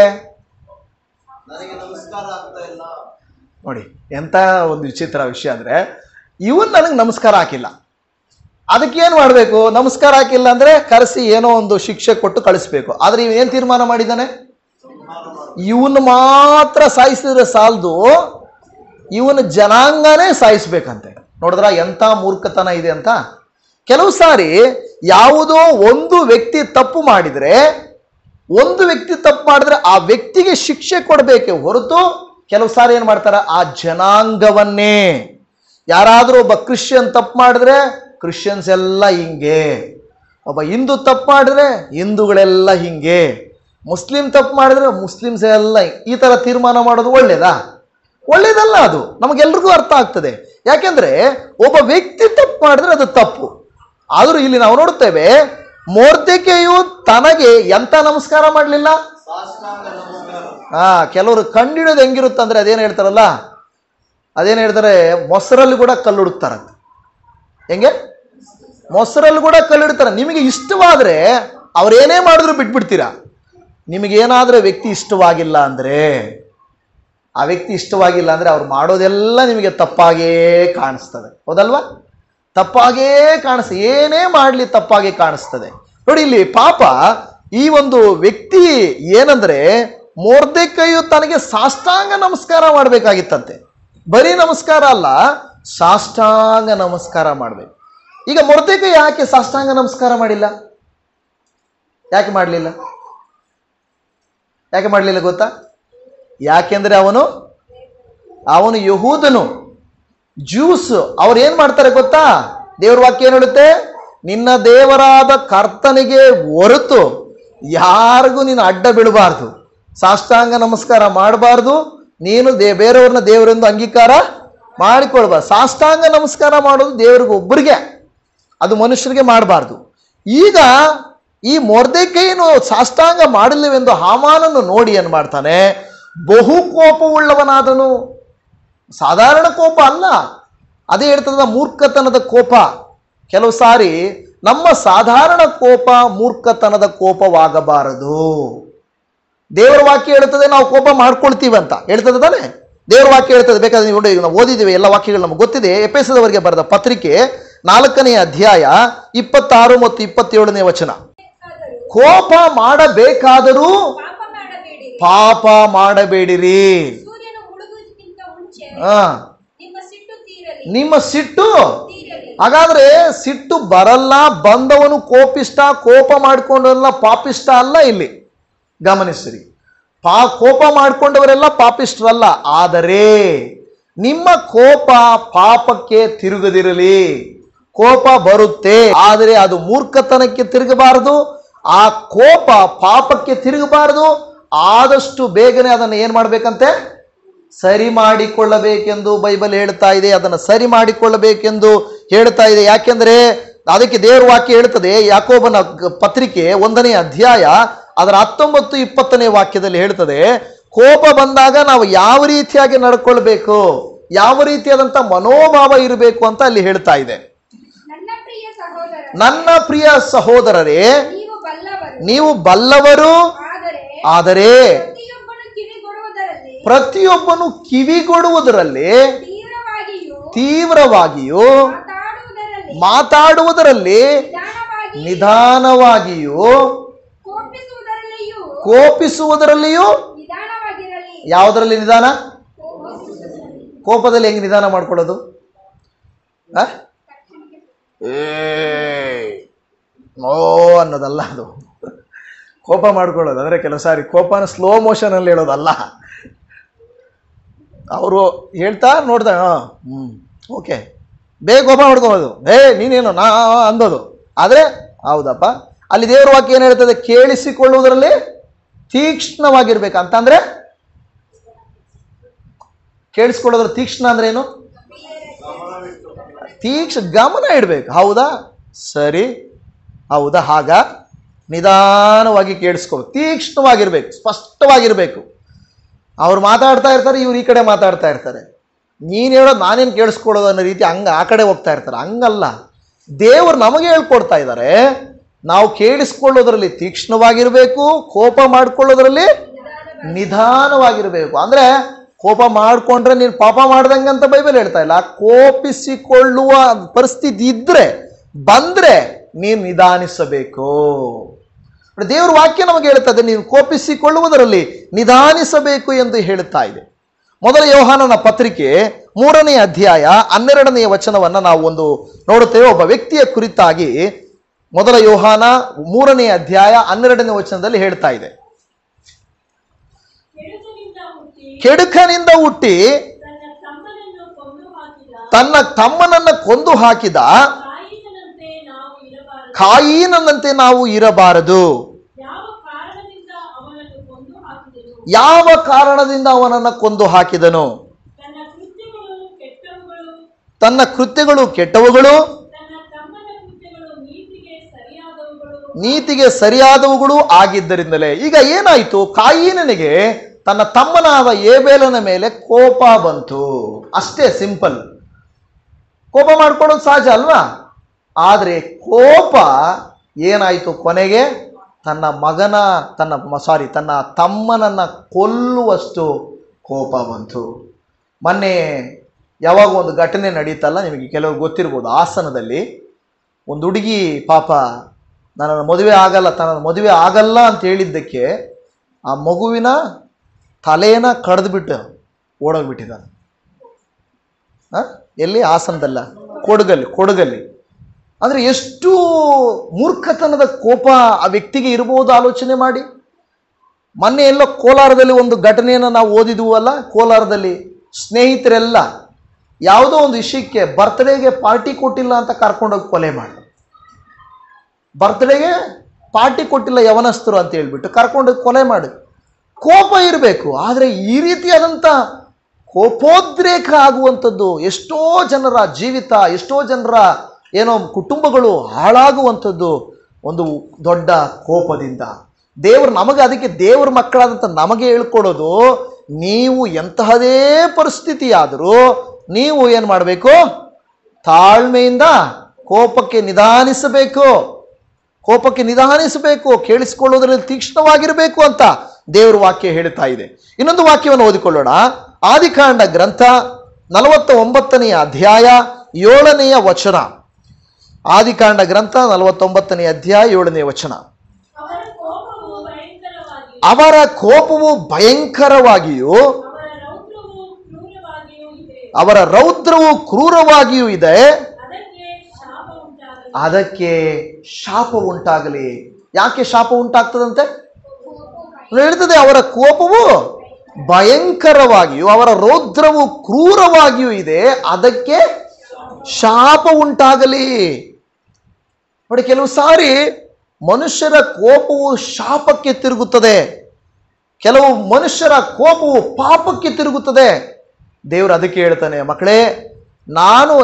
ನನಗೆ ನಮಸ್ಕಾರ ಆಗ್ತಾ ಇಲ್ಲ. ನೋಡಿ ಎಂತ ಒಂದು ವಿಚಿತ್ರ ವಿಷಯ ಅಂದ್ರೆ, ಇವನ್ ನನಗೆ ನಮಸ್ಕಾರ ಹಾಕಿಲ್ಲ, ಅದಕ್ಕೇನು ಮಾಡಬೇಕು? ನಮಸ್ಕಾರ ಹಾಕಿಲ್ಲ ಅಂದ್ರೆ ಕರೆಸಿ ಏನೋ ಒಂದು ಶಿಕ್ಷೆ ಕೊಟ್ಟು ಕಳಿಸ್ಬೇಕು. ಆದ್ರೆ ಇವೇನ್ ತೀರ್ಮಾನ ಮಾಡಿದ್ದಾನೆ, ಇವನು ಮಾತ್ರ ಸಾಯಿಸಿದ್ರೆ ಸಾಲದು, ಇವನ ಜನಾಂಗನೇ ಸಾಯಿಸ್ಬೇಕಂತೆ. ನೋಡಿದ್ರ ಎಂತ ಮೂರ್ಖತನ ಇದೆ ಅಂತ. ಕೆಲವು ಸಾರಿ ಯಾವುದೋ ಒಂದು ವ್ಯಕ್ತಿ ತಪ್ಪು ಮಾಡಿದ್ರೆ ಒಂದು ವ್ಯಕ್ತಿ ತಪ್ಪು ಮಾಡಿದ್ರೆ ಆ ವ್ಯಕ್ತಿಗೆ ಶಿಕ್ಷೆ ಕೊಡಬೇಕೆ ಹೊರತು ಕೆಲವು ಸಾರಿ ಏನು ಮಾಡ್ತಾರೆ, ಆ ಜನಾಂಗವನ್ನೇ. ಯಾರಾದರೂ ಒಬ್ಬ ಕ್ರಿಶ್ಚಿಯನ್ ತಪ್ಪು ಮಾಡಿದ್ರೆ ಕ್ರಿಶ್ಚಿಯನ್ಸ್ ಎಲ್ಲ ಹಿಂಗೆ, ಒಬ್ಬ ಹಿಂದೂ ತಪ್ಪು ಮಾಡಿದ್ರೆ ಹಿಂದೂಗಳೆಲ್ಲ ಹಿಂಗೆ, ಮುಸ್ಲಿಂ ತಪ್ಪು ಮಾಡಿದ್ರೆ ಮುಸ್ಲಿಮ್ಸ್ ಎಲ್ಲ ಈ ಥರ ತೀರ್ಮಾನ ಮಾಡೋದು ಒಳ್ಳೇದಾ? ಒಳ್ಳೇದಲ್ಲ. ಅದು ನಮಗೆಲ್ರಿಗೂ ಅರ್ಥ ಆಗ್ತದೆ. ಯಾಕೆಂದ್ರೆ ಒಬ್ಬ ವ್ಯಕ್ತಿ ತಪ್ಪು ಮಾಡಿದ್ರೆ ಅದು ತಪ್ಪು. ಆದರೂ ಇಲ್ಲಿ ನಾವು ನೋಡುತ್ತೇವೆ, ಮೊರ್ದೆಕೈಯು ತನಗೆ ಎಂತ ನಮಸ್ಕಾರ ಮಾಡಲಿಲ್ಲ. ಕೆಲವರು ಕಂಡಿಡೋದು ಹೆಂಗಿರುತ್ತಂದ್ರೆ ಅದೇನು ಹೇಳ್ತಾರಲ್ಲ, ಅದೇನು ಹೇಳ್ತಾರೆ, ಮೊಸರಲ್ಲಿ ಕೂಡ ಕಲ್ಲು ಹುಡುಕ್ತಾರಂತೆ. ಹೆಂಗೆ? ಮೊಸರಲ್ಲಿ ಕೂಡ ಕಲ್ಲಿಡ್ತಾರೆ. ನಿಮಗೆ ಇಷ್ಟವಾದ್ರೆ ಅವ್ರೇನೇ ಮಾಡಿದ್ರು ಬಿಟ್ಬಿಡ್ತೀರಾ. ನಿಮಗೇನಾದ್ರೂ ವ್ಯಕ್ತಿ ಇಷ್ಟವಾಗಿಲ್ಲ ಅಂದ್ರೆ, ಆ ವ್ಯಕ್ತಿ ಇಷ್ಟವಾಗಿಲ್ಲ ಅಂದ್ರೆ ಅವ್ರು ಮಾಡೋದೆಲ್ಲ ನಿಮಗೆ ತಪ್ಪಾಗೇ ಕಾಣಿಸ್ತದೆ. ಹೌದಲ್ವಾ? ತಪ್ಪಾಗೇ ಕಾಣಿಸ್ತದೆ. ಏನೇ ಮಾಡಲಿ ತಪ್ಪಾಗಿ ಕಾಣಿಸ್ತದೆ. ನೋಡಿ, ಇಲ್ಲಿ ಪಾಪ ಈ ಒಂದು ವ್ಯಕ್ತಿ ಏನಂದ್ರೆ, ಮೊರ್ದೆಕೈಯು ತನಗೆ ಸಾಷ್ಟಾಂಗ ನಮಸ್ಕಾರ ಮಾಡಬೇಕಾಗಿತ್ತಂತೆ. ಬರೀ ನಮಸ್ಕಾರ ಅಲ್ಲ, ಸಾಷ್ಟಾಂಗ ನಮಸ್ಕಾರ ಮಾಡಬೇಕು. ಈಗ ಮೊರ್ದೆಕೈ ಯಾಕೆ ಸಾಷ್ಟಾಂಗ ನಮಸ್ಕಾರ ಮಾಡಿಲ್ಲ? ಯಾಕೆ ಮಾಡಲಿಲ್ಲ? ಯಾಕೆ ಮಾಡಲಿಲ್ಲ ಗೊತ್ತಾ? ಯಾಕೆಂದ್ರೆ ಅವನು ಯಹೂದನು, ಜ್ಯೂಸ್. ಅವ್ರು ಏನ್ ಮಾಡ್ತಾರೆ ಗೊತ್ತಾ? ದೇವ್ರ ವಾಕ್ಯ ಏನು ಹೇಳುತ್ತೆ? ನಿನ್ನ ದೇವರಾದ ಕರ್ತನಿಗೆ ಹೊರತು ಯಾರಿಗೂ ನೀನು ಅಡ್ಡ ಬಿಡಬಾರ್ದು, ಸಾಷ್ಟಾಂಗ ನಮಸ್ಕಾರ ಮಾಡಬಾರ್ದು, ನೀನು ಬೇರೆಯವ್ರನ್ನ ದೇವರೆಂದು ಅಂಗೀಕಾರ ಮಾಡಿಕೊಳ್ಬಾರ್ದು. ಸಾಷ್ಟಾಂಗ ನಮಸ್ಕಾರ ಮಾಡೋದು ದೇವರಿಗೆ ಒಬ್ಬರಿಗೆ, ಅದು ಮನುಷ್ಯರಿಗೆ ಮಾಡಬಾರ್ದು. ಈಗ ಈ ಮೊರ್ದೆಕೈನು ಸಾಷ್ಟಾಂಗ ಮಾಡಲಿವೆಂದು ಹಾಮಾನನ್ನು ನೋಡಿ ಏನು ಮಾಡ್ತಾನೆ, ಬಹು ಕೋಪವುಳ್ಳವನಾದನು. ಸಾಧಾರಣ ಕೋಪ ಅಲ್ಲ, ಅದೇ ಹೇಳ್ತದ ಮೂರ್ಖತನದ ಕೋಪ. ಕೆಲವು ಸಾರಿ ನಮ್ಮ ಸಾಧಾರಣ ಕೋಪ ಮೂರ್ಖತನದ ಕೋಪವಾಗಬಾರದು. ದೇವರ ವಾಕ್ಯ ಹೇಳ್ತದೆ ನಾವು ಕೋಪ ಮಾಡ್ಕೊಳ್ತೀವಂತ ಹೇಳ್ತದೆ ತಾನೆ. ದೇವರ ವಾಕ್ಯ ಹೇಳ್ತದೆ, ಬೇಕಾದ್ರೆ ನೀವು ನಾವು ಓದಿದ್ದೀವಿ, ಎಲ್ಲ ವಾಕ್ಯಗಳು ನಮ್ಗೆ ಗೊತ್ತಿದೆ. ಎಫೆಸದವರಿಗೆ ಬರೆದ ಪತ್ರಿಕೆ 4ನೇ ಅಧ್ಯಾಯ 26 ಮತ್ತು 27ನೇ ವಚನ. ಕೋಪ ಮಾಡಬೇಕಾದರೂ ಪಾಪ ಮಾಡಬೇಡಿರಿ. ನಿಮ್ಮ ಸಿಟ್ಟು, ಹಾಗಾದ್ರೆ ಸಿಟ್ಟು ಬರಲ್ಲ, ಬಂದವನು ಕೋಪಿಷ್ಟ, ಕೋಪ ಮಾಡಿಕೊಂಡವರೆಲ್ಲ ಪಾಪಿಷ್ಟ ಅಲ್ಲ. ಇಲ್ಲಿ ಗಮನಿಸಿರಿ, ಕೋಪ ಮಾಡಿಕೊಂಡವರೆಲ್ಲ ಪಾಪಿಷ್ಟರಲ್ಲ. ಆದರೆ ನಿಮ್ಮ ಕೋಪ ಪಾಪಕ್ಕೆ ತಿರುಗದಿರಲಿ. ಕೋಪ ಬರುತ್ತೆ, ಆದರೆ ಅದು ಮೂರ್ಖತನಕ್ಕೆ ತಿರುಗಬಾರದು. ಆ ಕೋಪ ಪಾಪಕ್ಕೆ ತಿರುಗಬಾರದು. ಆದಷ್ಟು ಬೇಗನೆ ಅದನ್ನು ಏನ್ ಮಾಡ್ಬೇಕಂತೆ, ಸರಿ ಮಾಡಿಕೊಳ್ಳಬೇಕೆಂದು ಬೈಬಲ್ ಹೇಳ್ತಾ ಇದೆ. ಅದನ್ನು ಸರಿ ಮಾಡಿಕೊಳ್ಳಬೇಕೆಂದು ಹೇಳ್ತಾ ಇದೆ. ಯಾಕೆಂದ್ರೆ ಅದಕ್ಕೆ ದೇವರ ವಾಕ್ಯ ಹೇಳ್ತದೆ. ಯಾಕೋಬನ ಪತ್ರಿಕೆ 1ನೇ ಅಧ್ಯಾಯ ಅದರ 19, 20ನೇ ವಾಕ್ಯದಲ್ಲಿ ಹೇಳ್ತದೆ, ಕೋಪ ಬಂದಾಗ ನಾವು ಯಾವ ರೀತಿಯಾಗಿ ನಡ್ಕೊಳ್ಬೇಕು, ಯಾವ ರೀತಿಯಾದಂತ ಮನೋಭಾವ ಇರಬೇಕು ಅಂತ ಅಲ್ಲಿ ಹೇಳ್ತಾ ಇದೆ. ನನ್ನ ಪ್ರಿಯ ಸಹೋದರರೇ, ನೀವು ಬಲ್ಲವರು, ಆದರೆ ಪ್ರತಿಯೊಬ್ಬನು ಕಿವಿಗೊಡುವುದರಲ್ಲಿ, ತೀವ್ರವಾಗಿಯೂ ಮಾತಾಡುವುದರಲ್ಲಿ, ನಿಧಾನವಾಗಿಯೂ ಕೋಪಿಸುವುದರಲ್ಲಿಯೂ. ಯಾವುದರಲ್ಲಿ ನಿಧಾನ? ಕೋಪದಲ್ಲಿ ಹೆಂಗೆ ನಿಧಾನ ಮಾಡ್ಕೊಳ್ಳೋದು? ಓ ಅನ್ನೋದಲ್ಲ ಅದು. ಕೋಪ ಮಾಡ್ಕೊಳ್ಳೋದು ಅಂದ್ರೆ ಕೆಲವು ಸಾರಿ ಕೋಪನ ಸ್ಲೋ ಮೋಷನ್ ಅಲ್ಲಿ ಹೇಳೋದಲ್ಲ. ಅವರು ಹೇಳ್ತಾ ನೋಡ್ದ, ಓಕೆ, ಬೇಗ ಕೋಪ ಮಾಡ್ಕೋಬೋದು, ನೀನೇನು ನಾ ಅಂದೋದು. ಆದ್ರೆ ಹೌದಪ್ಪ, ಅಲ್ಲಿ ದೇವರ ವಾಕ್ಯ ಏನ್ ಹೇಳ್ತದೆ, ಕೇಳಿಸಿಕೊಳ್ಳುವುದರಲ್ಲಿ ತೀಕ್ಷ್ಣವಾಗಿರ್ಬೇಕಂತಂದ್ರೆ, ಕೇಳಿಸ್ಕೊಳ್ಳೋದ್ರ ತೀಕ್ಷ್ಣ ಅಂದ್ರೆ ಏನು? ಗಮನ ಇಡ್ಬೇಕು. ಹೌದಾ, ಸರಿ, ಹೌದಾ, ಹಾಗ ನಿಧಾನವಾಗಿ ಕೇಳಿಸ್ಕೋಬೇಕು, ತೀಕ್ಷ್ಣವಾಗಿರ್ಬೇಕು, ಸ್ಪಷ್ಟವಾಗಿರ್ಬೇಕು. ಅವ್ರು ಮಾತಾಡ್ತಾ ಇರ್ತಾರೆ, ಇವ್ರು ಈ ಕಡೆ ಮಾತಾಡ್ತಾ ಇರ್ತಾರೆ. ನೀನು ಹೇಳೋದು ನಾನೇನು ಕೇಳಿಸ್ಕೊಳ್ಳೋದು ಅನ್ನೋ ರೀತಿ ಆ ಕಡೆ ಹೋಗ್ತಾ ಇರ್ತಾರೆ. ಹಂಗಲ್ಲ, ದೇವರು ನಮಗೆ ಹೇಳ್ಕೊಡ್ತಾ ಇದ್ದಾರೆ, ನಾವು ಕೇಳಿಸ್ಕೊಳ್ಳೋದ್ರಲ್ಲಿ ತೀಕ್ಷ್ಣವಾಗಿರ್ಬೇಕು, ಕೋಪ ಮಾಡ್ಕೊಳ್ಳೋದ್ರಲ್ಲಿ ನಿಧಾನವಾಗಿರ್ಬೇಕು. ಅಂದ್ರೆ ಕೋಪ ಮಾಡ್ಕೊಂಡ್ರೆ ನೀನು ಪಾಪ ಮಾಡ್ದಂಗಂತ ಬೈಬಲ್ ಹೇಳ್ತಾ ಇಲ್ಲ. ಕೋಪಿಸಿಕೊಳ್ಳುವ ಪರಿಸ್ಥಿತಿ ಇದ್ರೆ ಬಂದ್ರೆ ನೀನು ನಿಧಾನಿಸಬೇಕು. ದೇವರ ವಾಕ್ಯ ನಮಗೆ ಹೇಳ್ತದೆ, ನೀನು ಕೋಪಿಸಿಕೊಳ್ಳುವುದರಲ್ಲಿ ನಿಧಾನಿಸಬೇಕು ಎಂದು ಹೇಳುತ್ತಾ ಇದೆ. ಮೊದಲ ಯೋಹಾನನ ಪತ್ರಿಕೆ 3ನೇ ಅಧ್ಯಾಯ 12ನೇ ವಚನವನ್ನ ನಾವು ನೋಡುತ್ತೇವೆ. ಒಬ್ಬ ವ್ಯಕ್ತಿಯ ಕುರಿತಾಗಿ ಮೊದಲ ಯೋಹಾನ 3ನೇ ಅಧ್ಯಾಯ 12ನೇ ವಚನದಲ್ಲಿ ಹೇಳ್ತಾ ಇದೆ, ಕೆಡುಕನಿಂದ ಹುಟ್ಟಿ ತನ್ನ ತಮ್ಮನನ್ನ ಕೊಂದು ಹಾಕಿದ ಕಾಯಿನಂತೆ ನಾವು ಇರಬಾರದು. ಯಾವ ಕಾರಣದಿಂದ ಅವನನ್ನು ಕೊಂದು ಹಾಕಿದನು? ತನ್ನ ಕೃತ್ಯಗಳು ಕೆಟ್ಟವುಗಳು, ನೀತಿಗೆ ಸರಿಯಾದವುಗಳು ಆಗಿದ್ದರಿಂದಲೇ. ಈಗ ಏನಾಯ್ತು? ಕಾಯಿನನಿಗೆ ತನ್ನ ತಮ್ಮನಾದ ಏಬೇಲನ ಮೇಲೆ ಕೋಪ ಬಂತು. ಅಷ್ಟೇ, ಸಿಂಪಲ್. ಕೋಪ ಮಾಡ್ಕೊಳ್ಳೋದು ಸಹಜ ಅಲ್ವಾ? ಆದರೆ ಕೋಪ ಏನಾಯ್ತು? ಕೊನೆಗೆ ತನ್ನ ತನ್ನ ತಮ್ಮನನ್ನ ಕೊಲ್ಲುವಷ್ಟು ಕೋಪ ಬಂತು. ಮೊನ್ನೆ ಯಾವಾಗ ಒಂದು ಘಟನೆ ನಡೀತಲ್ಲ, ನಿಮಗೆ ಕೆಲವರು ಗೊತ್ತಿರ್ಬೋದು. ಹಾಸನದಲ್ಲಿ ಒಂದು ಹುಡುಗಿ ಪಾಪ ನನ್ನ ಮದುವೆ ಆಗಲ್ಲ ಅಂತ ಹೇಳಿದ್ದಕ್ಕೆ ಆ ಮಗುವಿನ ತಲೆನ ಕಡ್ದುಬಿಟ್ಟು ಓಡೋಗ್ಬಿಟ್ಟಿದ್ದಾನೆ. ಎಲ್ಲಿ? ಹಾಸನದಲ್ಲ, ಕೊಡಗಲ್ಲಿ. ಅಂದರೆ ಎಷ್ಟು ಮೂರ್ಖತನದ ಕೋಪ ಆ ವ್ಯಕ್ತಿಗೆ ಇರ್ಬೋದು, ಆಲೋಚನೆ ಮಾಡಿ. ಮೊನ್ನೆ ಎಲ್ಲೋ ಕೋಲಾರದಲ್ಲಿ ಒಂದು ಘಟನೆಯನ್ನು ನಾವು ಓದಿದ್ವಲ್ಲ. ಕೋಲಾರದಲ್ಲಿ ಸ್ನೇಹಿತರೆಲ್ಲ ಯಾವುದೋ ಒಂದು ವಿಷಯಕ್ಕೆ ಬರ್ತ್ಡೇಗೆ ಪಾರ್ಟಿ ಕೊಟ್ಟಿಲ್ಲ ಅಂತ ಕರ್ಕೊಂಡೋಗಿ ಕೊಲೆ ಮಾಡಿ, ಬರ್ತ್ಡೇಗೆ ಪಾರ್ಟಿ ಕೊಟ್ಟಿಲ್ಲ ಯವನಸ್ಥರು ಅಂತ ಹೇಳ್ಬಿಟ್ಟು ಕರ್ಕೊಂಡೋಗಿ ಕೊಲೆ ಮಾಡಿ. ಕೋಪ ಇರಬೇಕು, ಆದರೆ ಈ ರೀತಿಯಾದಂಥ ಕೋಪೋದ್ರೇಕ ಆಗುವಂಥದ್ದು ಎಷ್ಟೋ ಜನರ ಜೀವಿತ, ಎಷ್ಟೋ ಜನರ ಕುಟುಂಬಗಳು ಹಾಳಾಗುವಂಥದ್ದು ಒಂದು ದೊಡ್ಡ ಕೋಪದಿಂದ. ಅದಕ್ಕೆ ದೇವರ ಮಕ್ಕಳಾದಂಥ ನಮಗೆ ಹೇಳ್ಕೊಡೋದು, ನೀವು ಎಂತಹದೇ ಪರಿಸ್ಥಿತಿ ಆದರೂ ನೀವು ಏನು ಮಾಡಬೇಕು? ತಾಳ್ಮೆಯಿಂದ ಕೋಪಕ್ಕೆ ನಿಧಾನಿಸಬೇಕು, ಕೇಳಿಸಿಕೊಳ್ಳೋದ್ರಲ್ಲಿ ತೀಕ್ಷ್ಣವಾಗಿರಬೇಕು ಅಂತ ದೇವರ ವಾಕ್ಯ ಹೇಳ್ತಾ ಇದೆ. ಇನ್ನೊಂದು ವಾಕ್ಯವನ್ನು ಓದಿಕೊಳ್ಳೋಣ. ಆದಿಕಾಂಡ ಗ್ರಂಥ 49ನೇ ಅಧ್ಯಾಯ 7ನೇ ವಚನ. ಆದಿಕಾಂಡ ಗ್ರಂಥ 49ನೇ ಅಧ್ಯಾಯ 7ನೇ ವಚನ. ಅವರ ಕೋಪವು ಭಯಂಕರವಾಗಿಯೂ ಅವರ ರೌದ್ರವು ಕ್ರೂರವಾಗಿಯೂ ಇದೆ, ಅದಕ್ಕೆ ಶಾಪ ಉಂಟಾಗಲಿ. ಯಾಕೆ ಶಾಪ ಉಂಟಾಗ್ತದಂತೆ? ಹೇಳ್ತದೆ, ಅವರ ಕೋಪವು ಭಯಂಕರವಾಗಿಯೂ ಅವರ ರೌದ್ರವು ಕ್ರೂರವಾಗಿಯೂ ಇದೆ, ಅದಕ್ಕೆ ಶಾಪ ಉಂಟಾಗಲಿ. ನೋಡಿ, ಕೆಲವು ಸಾರಿ ಮನುಷ್ಯರ ಕೋಪವು ಶಾಪಕ್ಕೆ ತಿರುಗುತ್ತದೆ, ಕೆಲವು ಮನುಷ್ಯರ ಕೋಪವು ಪಾಪಕ್ಕೆ ತಿರುಗುತ್ತದೆ. ದೇವರು ಅದಕ್ಕೆ ಹೇಳ್ತಾನೆ, ಮಕ್ಕಳೇ,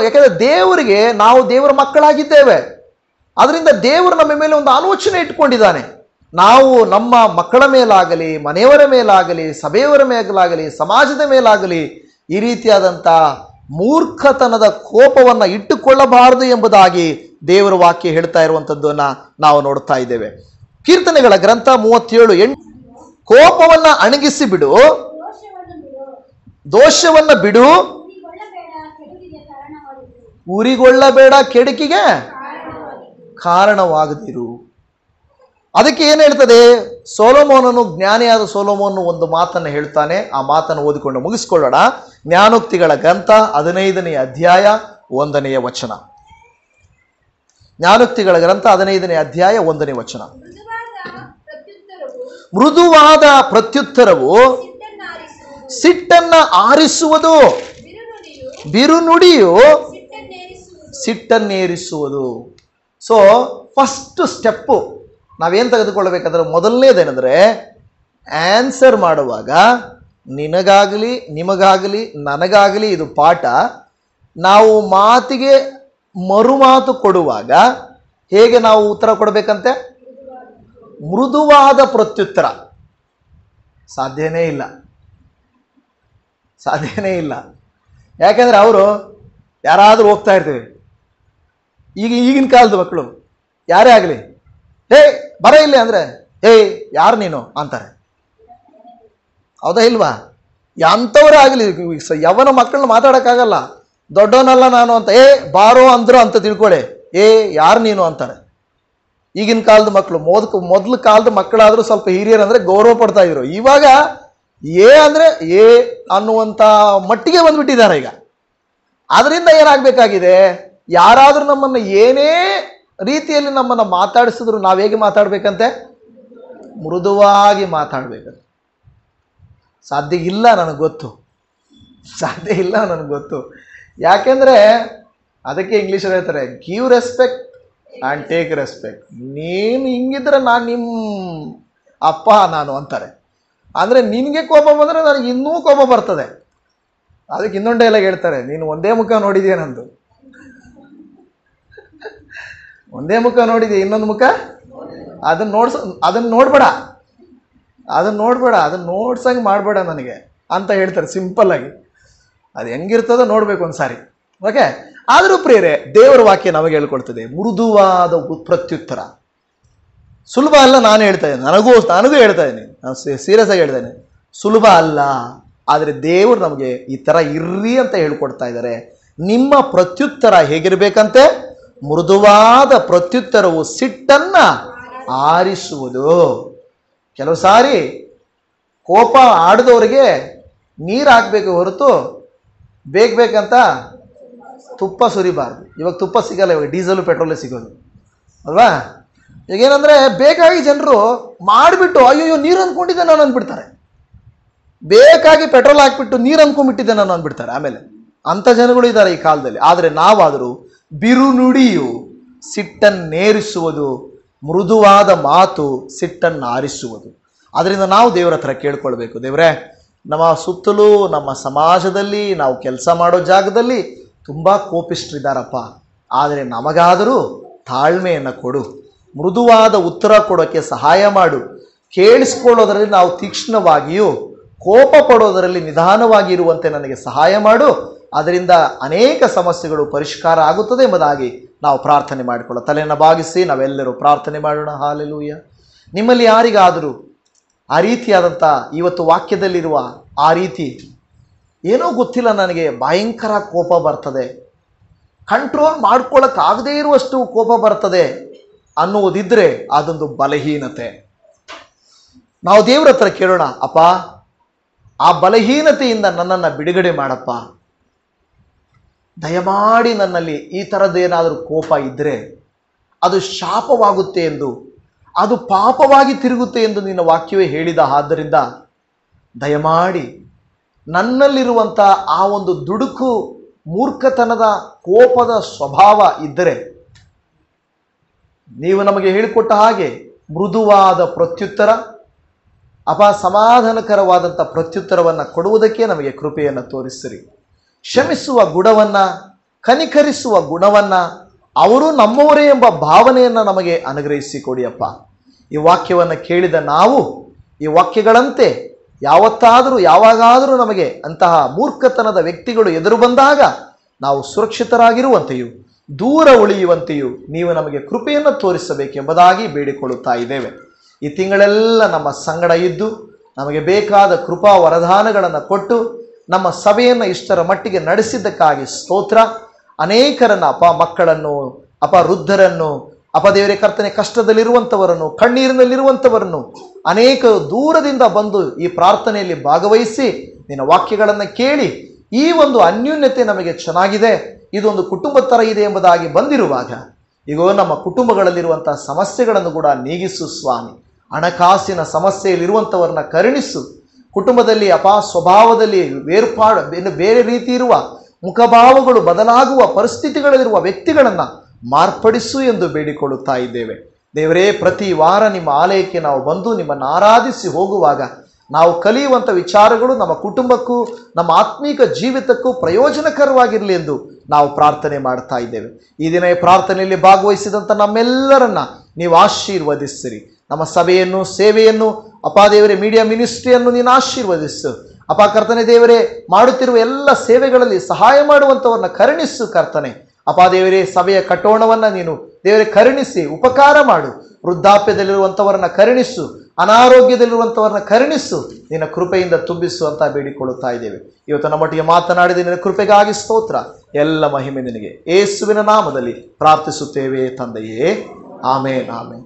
ಯಾಕಂದ್ರೆ ನಾವು ದೇವರ ಮಕ್ಕಳಾಗಿದ್ದೇವೆ. ಅದರಿಂದ ದೇವರು ನಮ್ಮ ಮೇಲೆ ಒಂದು ಆಲೋಚನೆ ಇಟ್ಕೊಂಡಿದ್ದಾನೆ. ನಾವು ನಮ್ಮ ಮಕ್ಕಳ ಮೇಲಾಗಲಿ, ಮನೆಯವರ ಮೇಲಾಗಲಿ, ಸಭೆಯವರ ಮೇಲಾಗಲಿ, ಸಮಾಜದ ಮೇಲಾಗಲಿ ಈ ರೀತಿಯಾದಂಥ ಮೂರ್ಖತನದ ಕೋಪವನ್ನು ಇಟ್ಟುಕೊಳ್ಳಬಾರದು ಎಂಬುದಾಗಿ ದೇವರ ವಾಕ್ಯ ಹೇಳ್ತಾ ಇರುವಂಥದ್ದನ್ನು ನಾವು ನೋಡ್ತಾ ಇದ್ದೇವೆ. ಕೀರ್ತನೆಗಳ ಗ್ರಂಥ 37:8, ಕೋಪವನ್ನು ಅಣಗಿಸಿ ಬಿಡು, ದೋಷವನ್ನ ಬಿಡು, ಉರಿಗೊಳ್ಳಬೇಡ, ಕೆಡುಕಿಗೆ ಕಾರಣವಾಗದಿರು. ಅದಕ್ಕೆ ಏನು ಹೇಳ್ತದೆ? ಸೊಲೊಮೋನನು, ಜ್ಞಾನಿಯಾದ ಸೊಲೊಮೋನನು ಒಂದು ಮಾತನ್ನು ಹೇಳ್ತಾನೆ. ಆ ಮಾತನ್ನು ಓದಿಕೊಂಡು ಮುಗಿಸ್ಕೊಳ್ಳೋಣ. ಜ್ಞಾನೋಕ್ತಿಗಳ ಗ್ರಂಥ 15ನೇ ಅಧ್ಯಾಯ 1ನೇ ವಚನ. ಜ್ಞಾನೋಕ್ತಿಗಳ ಗ್ರಂಥ 15ನೇ ಅಧ್ಯಾಯ 1ನೇ ವಚನ. ಮೃದುವಾದ ಪ್ರತ್ಯುತ್ತರವು ಸಿಟ್ಟನ್ನ ಆರಿಸುವುದು, ಬಿರುನುಡಿಯು ಸಿಟ್ಟನ್ನೇರಿಸುವುದು. ಸೊ ಫಸ್ಟ್ ಸ್ಟೆಪ್ಪು ನಾವೇನು ತೆಗೆದುಕೊಳ್ಳಬೇಕಾದ್ರೆ, ಮೊದಲನೇದೇನೆಂದರೆ, ಆನ್ಸರ್ ಮಾಡುವಾಗ ನಿನಗಾಗಲಿ, ನಿಮಗಾಗಲಿ, ನನಗಾಗಲಿ ಇದು ಪಾಠ. ನಾವು ಮಾತಿಗೆ ಮರುಮಾತು ಕೊಡುವಾಗ ಹೇಗೆ ನಾವು ಉತ್ತರ ಕೊಡಬೇಕಂತೆ? ಮೃದುವಾದ ಪ್ರತ್ಯುತ್ತರ. ಸಾಧ್ಯನೇ ಇಲ್ಲ. ಯಾಕೆಂದ್ರೆ ಅವರು ಯಾರಾದರೂ ಹೋಗ್ತಾ ಇರ್ತೀವಿ, ಈಗಿನ ಕಾಲದ ಮಕ್ಕಳು ಯಾರೇ ಆಗಲಿ, ಹೇ ಬರ ಇಲ್ಲಿ ಅಂದರೆ, ಹೇ ಯಾರು ನೀನು ಅಂತಾರೆ. ಹೌದಾ ಇಲ್ವಾ? ಎಂಥವರೇ ಆಗಲಿ, ಯವನ ಮಕ್ಕಳನ್ನ ಮಾತಾಡೋಕ್ಕಾಗಲ್ಲ. ದೊಡ್ಡವನಲ್ಲ ನಾನು ಅಂತ, ಬಾರೋ ಅಂದ್ರು ಅಂತ ತಿಳ್ಕೊಳ್ಳಿ, ಯಾರು ನೀನು ಅಂತಾರೆ. ಈಗಿನ ಕಾಲದ ಮಕ್ಕಳು, ಮೊದಲು ಕಾಲದ ಮಕ್ಕಳಾದರೂ ಸ್ವಲ್ಪ ಹಿರಿಯರಂದ್ರೆ ಗೌರವ ಪಡ್ತಾ ಇದ್ರು. ಇವಾಗ ಅಂದರೆ ಅನ್ನುವಂಥ ಮಟ್ಟಿಗೆ ಬಂದ್ಬಿಟ್ಟಿದ್ದಾರೆ ಈಗ. ಅದರಿಂದ ಏನಾಗಬೇಕಾಗಿದೆ? ಯಾರಾದರೂ ನಮ್ಮನ್ನು ಏನೇ ರೀತಿಯಲ್ಲಿ ನಮ್ಮನ್ನು ಮಾತಾಡಿಸಿದ್ರು ನಾವು ಹೇಗೆ ಮಾತಾಡಬೇಕಂತೆ? ಮೃದುವಾಗಿ ಮಾತಾಡಬೇಕಂತೆ. ಸಾಧ್ಯ ಇಲ್ಲ ನನಗೆ ಗೊತ್ತು, ಸಾಧ್ಯ ಇಲ್ಲ ನನಗೆ ಗೊತ್ತು. ಯಾಕೆಂದರೆ ಅದಕ್ಕೆ ಇಂಗ್ಲೀಷಲ್ಲಿ ಹೇಳ್ತಾರೆ give respect and take respect. ನೀನು ಹಿಂಗಿದ್ರೆ ನಾನು ನಿಮ್ಮ ಅಪ್ಪ ನಾನು ಅಂತಾರೆ. ಅಂದರೆ ನಿನಗೆ ಕೋಪ ಬಂದರೆ ನನಗೆ ಇನ್ನೂ ಕೋಪ ಬರ್ತದೆ. ಅದಕ್ಕೆ ಇನ್ನೊಂದು ಡೈಲಾಗ್ ಹೇಳ್ತಾರೆ, ನೀನು ಒಂದೇ ಮುಖ ನೋಡಿದೆಯಾ ನಂದು, ಒಂದೇ ಮುಖ ನೋಡಿದೆಯಾ, ಇನ್ನೊಂದು ಮುಖ ಅದನ್ನು ನೋಡಬೇಡ, ಅದನ್ನು ನೋಡ್ಸಂಗೆ ಮಾಡಬೇಡ ನನಗೆ ಅಂತ ಹೇಳ್ತಾರೆ ಸಿಂಪಲ್ಲಾಗಿ. ಅದು ಹೆಂಗಿರ್ತದೋ ನೋಡಬೇಕು ಒಂದು ಸಾರಿ. ಓಕೆ, ಆದರೂ ಪ್ರಿಯರೇ, ದೇವರ ವಾಕ್ಯ ನಮಗೆ ಹೇಳ್ಕೊಡ್ತದೆ ಮೃದುವಾದ ಪ್ರತ್ಯುತ್ತರ. ಸುಲಭ ಅಲ್ಲ, ನಾನು ಹೇಳ್ತಾ ಇದ್ದೇನೆ, ನನಗೂ ಹೇಳ್ತಾ ಇದ್ದೀನಿ, ನಾನು ಸೀರಿಯಸ್ ಆಗಿ ಹೇಳ್ತೇನೆ, ಸುಲಭ ಅಲ್ಲ. ಆದರೆ ದೇವರು ನಮಗೆ ಈ ಥರ ಇರ್ರಿ ಅಂತ ಹೇಳ್ಕೊಡ್ತಾ ಇದ್ದಾರೆ. ನಿಮ್ಮ ಪ್ರತ್ಯುತ್ತರ ಹೇಗಿರಬೇಕಂತೆ? ಮೃದುವಾದ ಪ್ರತ್ಯುತ್ತರವು ಸಿಟ್ಟನ್ನು ಆರಿಸುವುದು. ಕೆಲವು ಸಾರಿ ಕೋಪ ಆಡಿದವರಿಗೆ ನೀರು ಹಾಕಬೇಕು ಹೊರತು ಬೇಕಂತ ತುಪ್ಪ ಸುರಿಬಾರ್ದು. ಇವಾಗ ತುಪ್ಪ ಸಿಗಲ್ಲ, ಇವಾಗ ಡೀಸೆಲು ಪೆಟ್ರೋಲೇ ಸಿಗೋದು ಅಲ್ವಾ. ಈಗೇನಂದರೆ ಬೇಕಾಗಿ ಜನರು ಮಾಡಿಬಿಟ್ಟು ಅಯ್ಯೋ ನೀರು ಅಂದ್ಕೊಂಡಿದ್ದೆ ನಾನು ಅಂದ್ಬಿಡ್ತಾರೆ. ಬೇಕಾಗಿ ಪೆಟ್ರೋಲ್ ಹಾಕ್ಬಿಟ್ಟು ನೀರು ಅಂದ್ಕೊಂಡ್ಬಿಟ್ಟಿದ್ದೆ ನಾನು ಅಂದ್ಬಿಡ್ತಾರೆ. ಆಮೇಲೆ ಅಂಥ ಜನಗಳು ಇದ್ದಾರೆ ಈ ಕಾಲದಲ್ಲಿ. ಆದರೆ ನಾವಾದರೂ ಬಿರುನುಡಿಯು ಸಿಟ್ಟನ್ನೇರಿಸುವುದು, ಮೃದುವಾದ ಮಾತು ಸಿಟ್ಟನ್ನು ಆರಿಸುವುದು. ಅದರಿಂದ ನಾವು ದೇವರ ಹತ್ರ ಕೇಳ್ಕೊಳ್ಬೇಕು, ದೇವರೇ ನಮ್ಮ ಸುತ್ತಲೂ ನಮ್ಮ ಸಮಾಜದಲ್ಲಿ ನಾವು ಕೆಲಸ ಮಾಡೋ ಜಾಗದಲ್ಲಿ ತುಂಬ ಕೋಪಿಷ್ಠರಿದ್ದಾರಪ್ಪ, ಆದರೆ ನಮಗಾದರೂ ತಾಳ್ಮೆಯನ್ನು ಕೊಡು, ಮೃದುವಾದ ಉತ್ತರ ಕೊಡೋಕ್ಕೆ ಸಹಾಯ ಮಾಡು. ಕೇಳಿಸ್ಕೊಳ್ಳೋದರಲ್ಲಿ ನಾವು ತೀಕ್ಷ್ಣವಾಗಿಯೂ ಕೋಪ ಪಡೋದರಲ್ಲಿ ನಿಧಾನವಾಗಿ ಇರುವಂತೆ ನನಗೆ ಸಹಾಯ ಮಾಡು. ಅದರಿಂದ ಅನೇಕ ಸಮಸ್ಯೆಗಳು ಪರಿಷ್ಕಾರ ಆಗುತ್ತದೆ ಎಂಬುದಾಗಿ ನಾವು ಪ್ರಾರ್ಥನೆ ಮಾಡಿಕೊಳ್ಳೋ. ತಲೆಯನ್ನು ಬಾಗಿಸಿ ನಾವೆಲ್ಲರೂ ಪ್ರಾರ್ಥನೆ ಮಾಡೋಣ. ಹಾಲೆಲೂಯ. ನಿಮ್ಮಲ್ಲಿ ಯಾರಿಗಾದರೂ ಆ ರೀತಿಯಾದಂಥ ಇವತ್ತು ವಾಕ್ಯದಲ್ಲಿರುವ ಆ ರೀತಿ ಏನೋ ಗೊತ್ತಿಲ್ಲ, ನನಗೆ ಭಯಂಕರ ಕೋಪ ಬರ್ತದೆ, ಕಂಟ್ರೋಲ್ ಮಾಡ್ಕೊಳ್ಳೋಕ್ಕಾಗದೇ ಇರುವಷ್ಟು ಕೋಪ ಬರ್ತದೆ ಅನ್ನುವುದಿದ್ದರೆ ಅದೊಂದು ಬಲಹೀನತೆ. ನಾವು ದೇವರ ಹತ್ರ ಕೇಳೋಣ, ಅಪ್ಪ ಆ ಬಲಹೀನತೆಯಿಂದ ನನ್ನನ್ನು ಬಿಡುಗಡೆ ಮಾಡಪ್ಪ, ದಯಮಾಡಿ ನನ್ನಲ್ಲಿ ಈ ಥರದ್ದೇನಾದರೂ ಕೋಪ ಇದ್ದರೆ ಅದು ಶಾಪವಾಗುತ್ತೆ ಎಂದು, ಅದು ಪಾಪವಾಗಿ ತಿರುಗುತ್ತೆ ಎಂದು ನಿನ್ನ ವಾಕ್ಯವೇ ಹೇಳಿದ. ಆದ್ದರಿಂದ ದಯಮಾಡಿ ನನ್ನಲ್ಲಿರುವಂಥ ಆ ಒಂದು ದುಡುಕು, ಮೂರ್ಖತನದ, ಕೋಪದ ಸ್ವಭಾವ ಇದ್ದರೆ ನೀವು ನಮಗೆ ಹೇಳಿಕೊಟ್ಟ ಹಾಗೆ ಮೃದುವಾದ ಪ್ರತ್ಯುತ್ತರ, ಸಮಾಧಾನಕರವಾದಂಥ ಪ್ರತ್ಯುತ್ತರವನ್ನು ಕೊಡುವುದಕ್ಕೆ ನಮಗೆ ಕೃಪೆಯನ್ನು ತೋರಿಸಿರಿ. ಕ್ಷಮಿಸುವ ಗುಣವನ್ನು, ಕನಿಕರಿಸುವ ಗುಣವನ್ನು, ಅವರು ನಮ್ಮವರೇ ಎಂಬ ಭಾವನೆಯನ್ನು ನಮಗೆ ಅನುಗ್ರಹಿಸಿಕೊಡಿಯಪ್ಪ. ಈ ವಾಕ್ಯವನ್ನು ಕೇಳಿದ ನಾವು ಈ ವಾಕ್ಯಗಳಂತೆ ಯಾವತ್ತಾದರೂ ಯಾವಾಗಾದರೂ ನಮಗೆ ಅಂತಹ ಮೂರ್ಖತನದ ವ್ಯಕ್ತಿಗಳು ಎದುರು ಬಂದಾಗ ನಾವು ಸುರಕ್ಷಿತರಾಗಿರುವಂತೆಯೂ ದೂರ ಉಳಿಯುವಂತೆಯೂ ನೀವು ನಮಗೆ ಕೃಪೆಯನ್ನು ತೋರಿಸಬೇಕೆಂಬುದಾಗಿ ಬೇಡಿಕೊಳ್ಳುತ್ತಾ ಇದ್ದೇವೆ. ಈ ತಿಂಗಳೆಲ್ಲ ನಮ್ಮ ಸಂಗಡ ಇದ್ದು ನಮಗೆ ಬೇಕಾದ ಕೃಪಾ ವರದಾನಗಳನ್ನು ಕೊಟ್ಟು ನಮ್ಮ ಸಭೆಯನ್ನು ಇಷ್ಟರ ಮಟ್ಟಿಗೆ ನಡೆಸಿದ್ದಕ್ಕಾಗಿ ಸ್ತೋತ್ರ. ಅನೇಕರನ್ನು ಮಕ್ಕಳನ್ನು, ವೃದ್ಧರನ್ನು, ದೇವರೇ ಕರ್ತನೆ, ಕಷ್ಟದಲ್ಲಿರುವಂಥವರನ್ನು, ಕಣ್ಣೀರಿನಲ್ಲಿರುವಂಥವರನ್ನು, ಅನೇಕ ದೂರದಿಂದ ಬಂದು ಈ ಪ್ರಾರ್ಥನೆಯಲ್ಲಿ ಭಾಗವಹಿಸಿ ನಿನ್ನ ವಾಕ್ಯಗಳನ್ನು ಕೇಳಿ ಈ ಒಂದು ಅನ್ಯೂನ್ಯತೆ ನಮಗೆ ಚೆನ್ನಾಗಿದೆ, ಇದೊಂದು ಕುಟುಂಬ ಥರ ಇದೆ ಎಂಬುದಾಗಿ ಬಂದಿರುವಾಗ ಈಗ ನಮ್ಮ ಕುಟುಂಬಗಳಲ್ಲಿರುವಂಥ ಸಮಸ್ಯೆಗಳನ್ನು ಕೂಡ ನೀಗಿಸು ಸ್ವಾಮಿ. ಹಣಕಾಸಿನ ಸಮಸ್ಯೆಯಲ್ಲಿರುವಂಥವ್ರನ್ನ ಕರುಣಿಸು. ಕುಟುಂಬದಲ್ಲಿ ಸ್ವಭಾವದಲ್ಲಿ ಬೇರೆ ರೀತಿ ಇರುವ ಮುಖಭಾವಗಳು ಬದಲಾಗುವ ಪರಿಸ್ಥಿತಿಗಳಲ್ಲಿರುವ ವ್ಯಕ್ತಿಗಳನ್ನು ಮಾರ್ಪಡಿಸು ಎಂದು ಬೇಡಿಕೊಳ್ಳುತ್ತಾ ಇದ್ದೇವೆ. ದೇವರೇ, ಪ್ರತಿ ವಾರ ನಿಮ್ಮ ಆಲಯಕ್ಕೆ ನಾವು ಬಂದು ನಿಮ್ಮನ್ನು ಆರಾಧಿಸಿ ಹೋಗುವಾಗ ನಾವು ಕಲಿಯುವಂಥ ವಿಚಾರಗಳು ನಮ್ಮ ಕುಟುಂಬಕ್ಕೂ ನಮ್ಮ ಆತ್ಮೀಕ ಜೀವಿತಕ್ಕೂ ಪ್ರಯೋಜನಕರವಾಗಿರಲಿ ಎಂದು ನಾವು ಪ್ರಾರ್ಥನೆ ಮಾಡ್ತಾ ಇದ್ದೇವೆ. ಈ ದಿನ ಈ ಪ್ರಾರ್ಥನೆಯಲ್ಲಿ ಭಾಗವಹಿಸಿದಂಥ ನಮ್ಮೆಲ್ಲರನ್ನ ನೀವು ಆಶೀರ್ವದಿಸಿರಿ. ನಮ್ಮ ಸಭೆಯನ್ನು, ಸೇವೆಯನ್ನು, ದೇವರೇ ಮೀಡಿಯಾ ಮಿನಿಸ್ಟ್ರಿಯನ್ನು ನೀನು ಆಶೀರ್ವದಿಸು. ಕರ್ತನೆ ದೇವರೇ, ಮಾಡುತ್ತಿರುವ ಎಲ್ಲ ಸೇವೆಗಳಲ್ಲಿ ಸಹಾಯ ಮಾಡುವಂಥವ್ರನ್ನ ಕರುಣಿಸು ಕರ್ತನೆ. ದೇವರೇ, ಸಭೆಯ ಕಟ್ಟೋಣವನ್ನು ನೀನು ದೇವರೇ ಕರುಣಿಸಿ ಉಪಕಾರ ಮಾಡು. ವೃದ್ಧಾಪ್ಯದಲ್ಲಿರುವಂಥವರನ್ನ ಕರುಣಿಸು, ಅನಾರೋಗ್ಯದಲ್ಲಿರುವಂಥವ್ರನ್ನ ಕರುಣಿಸು, ನಿನ್ನ ಕೃಪೆಯಿಂದ ತುಂಬಿಸು ಅಂತ ಬೇಡಿಕೊಳ್ಳುತ್ತಾ ಇದ್ದೇವೆ. ಇವತ್ತು ನಮ್ಮೊಟ್ಟಿಗೆ ಮಾತನಾಡಿದ ನಿನ್ನ ಕೃಪೆಗಾಗಿ ಸ್ತೋತ್ರ. ಎಲ್ಲ ಮಹಿಮೆ ನಿನಗೆ. ಯೇಸುವಿನ ನಾಮದಲ್ಲಿ ಪ್ರಾರ್ಥಿಸುತ್ತೇವೆ ತಂದೆಯೇ, ಆಮೇನ್, ಆಮೇನ್.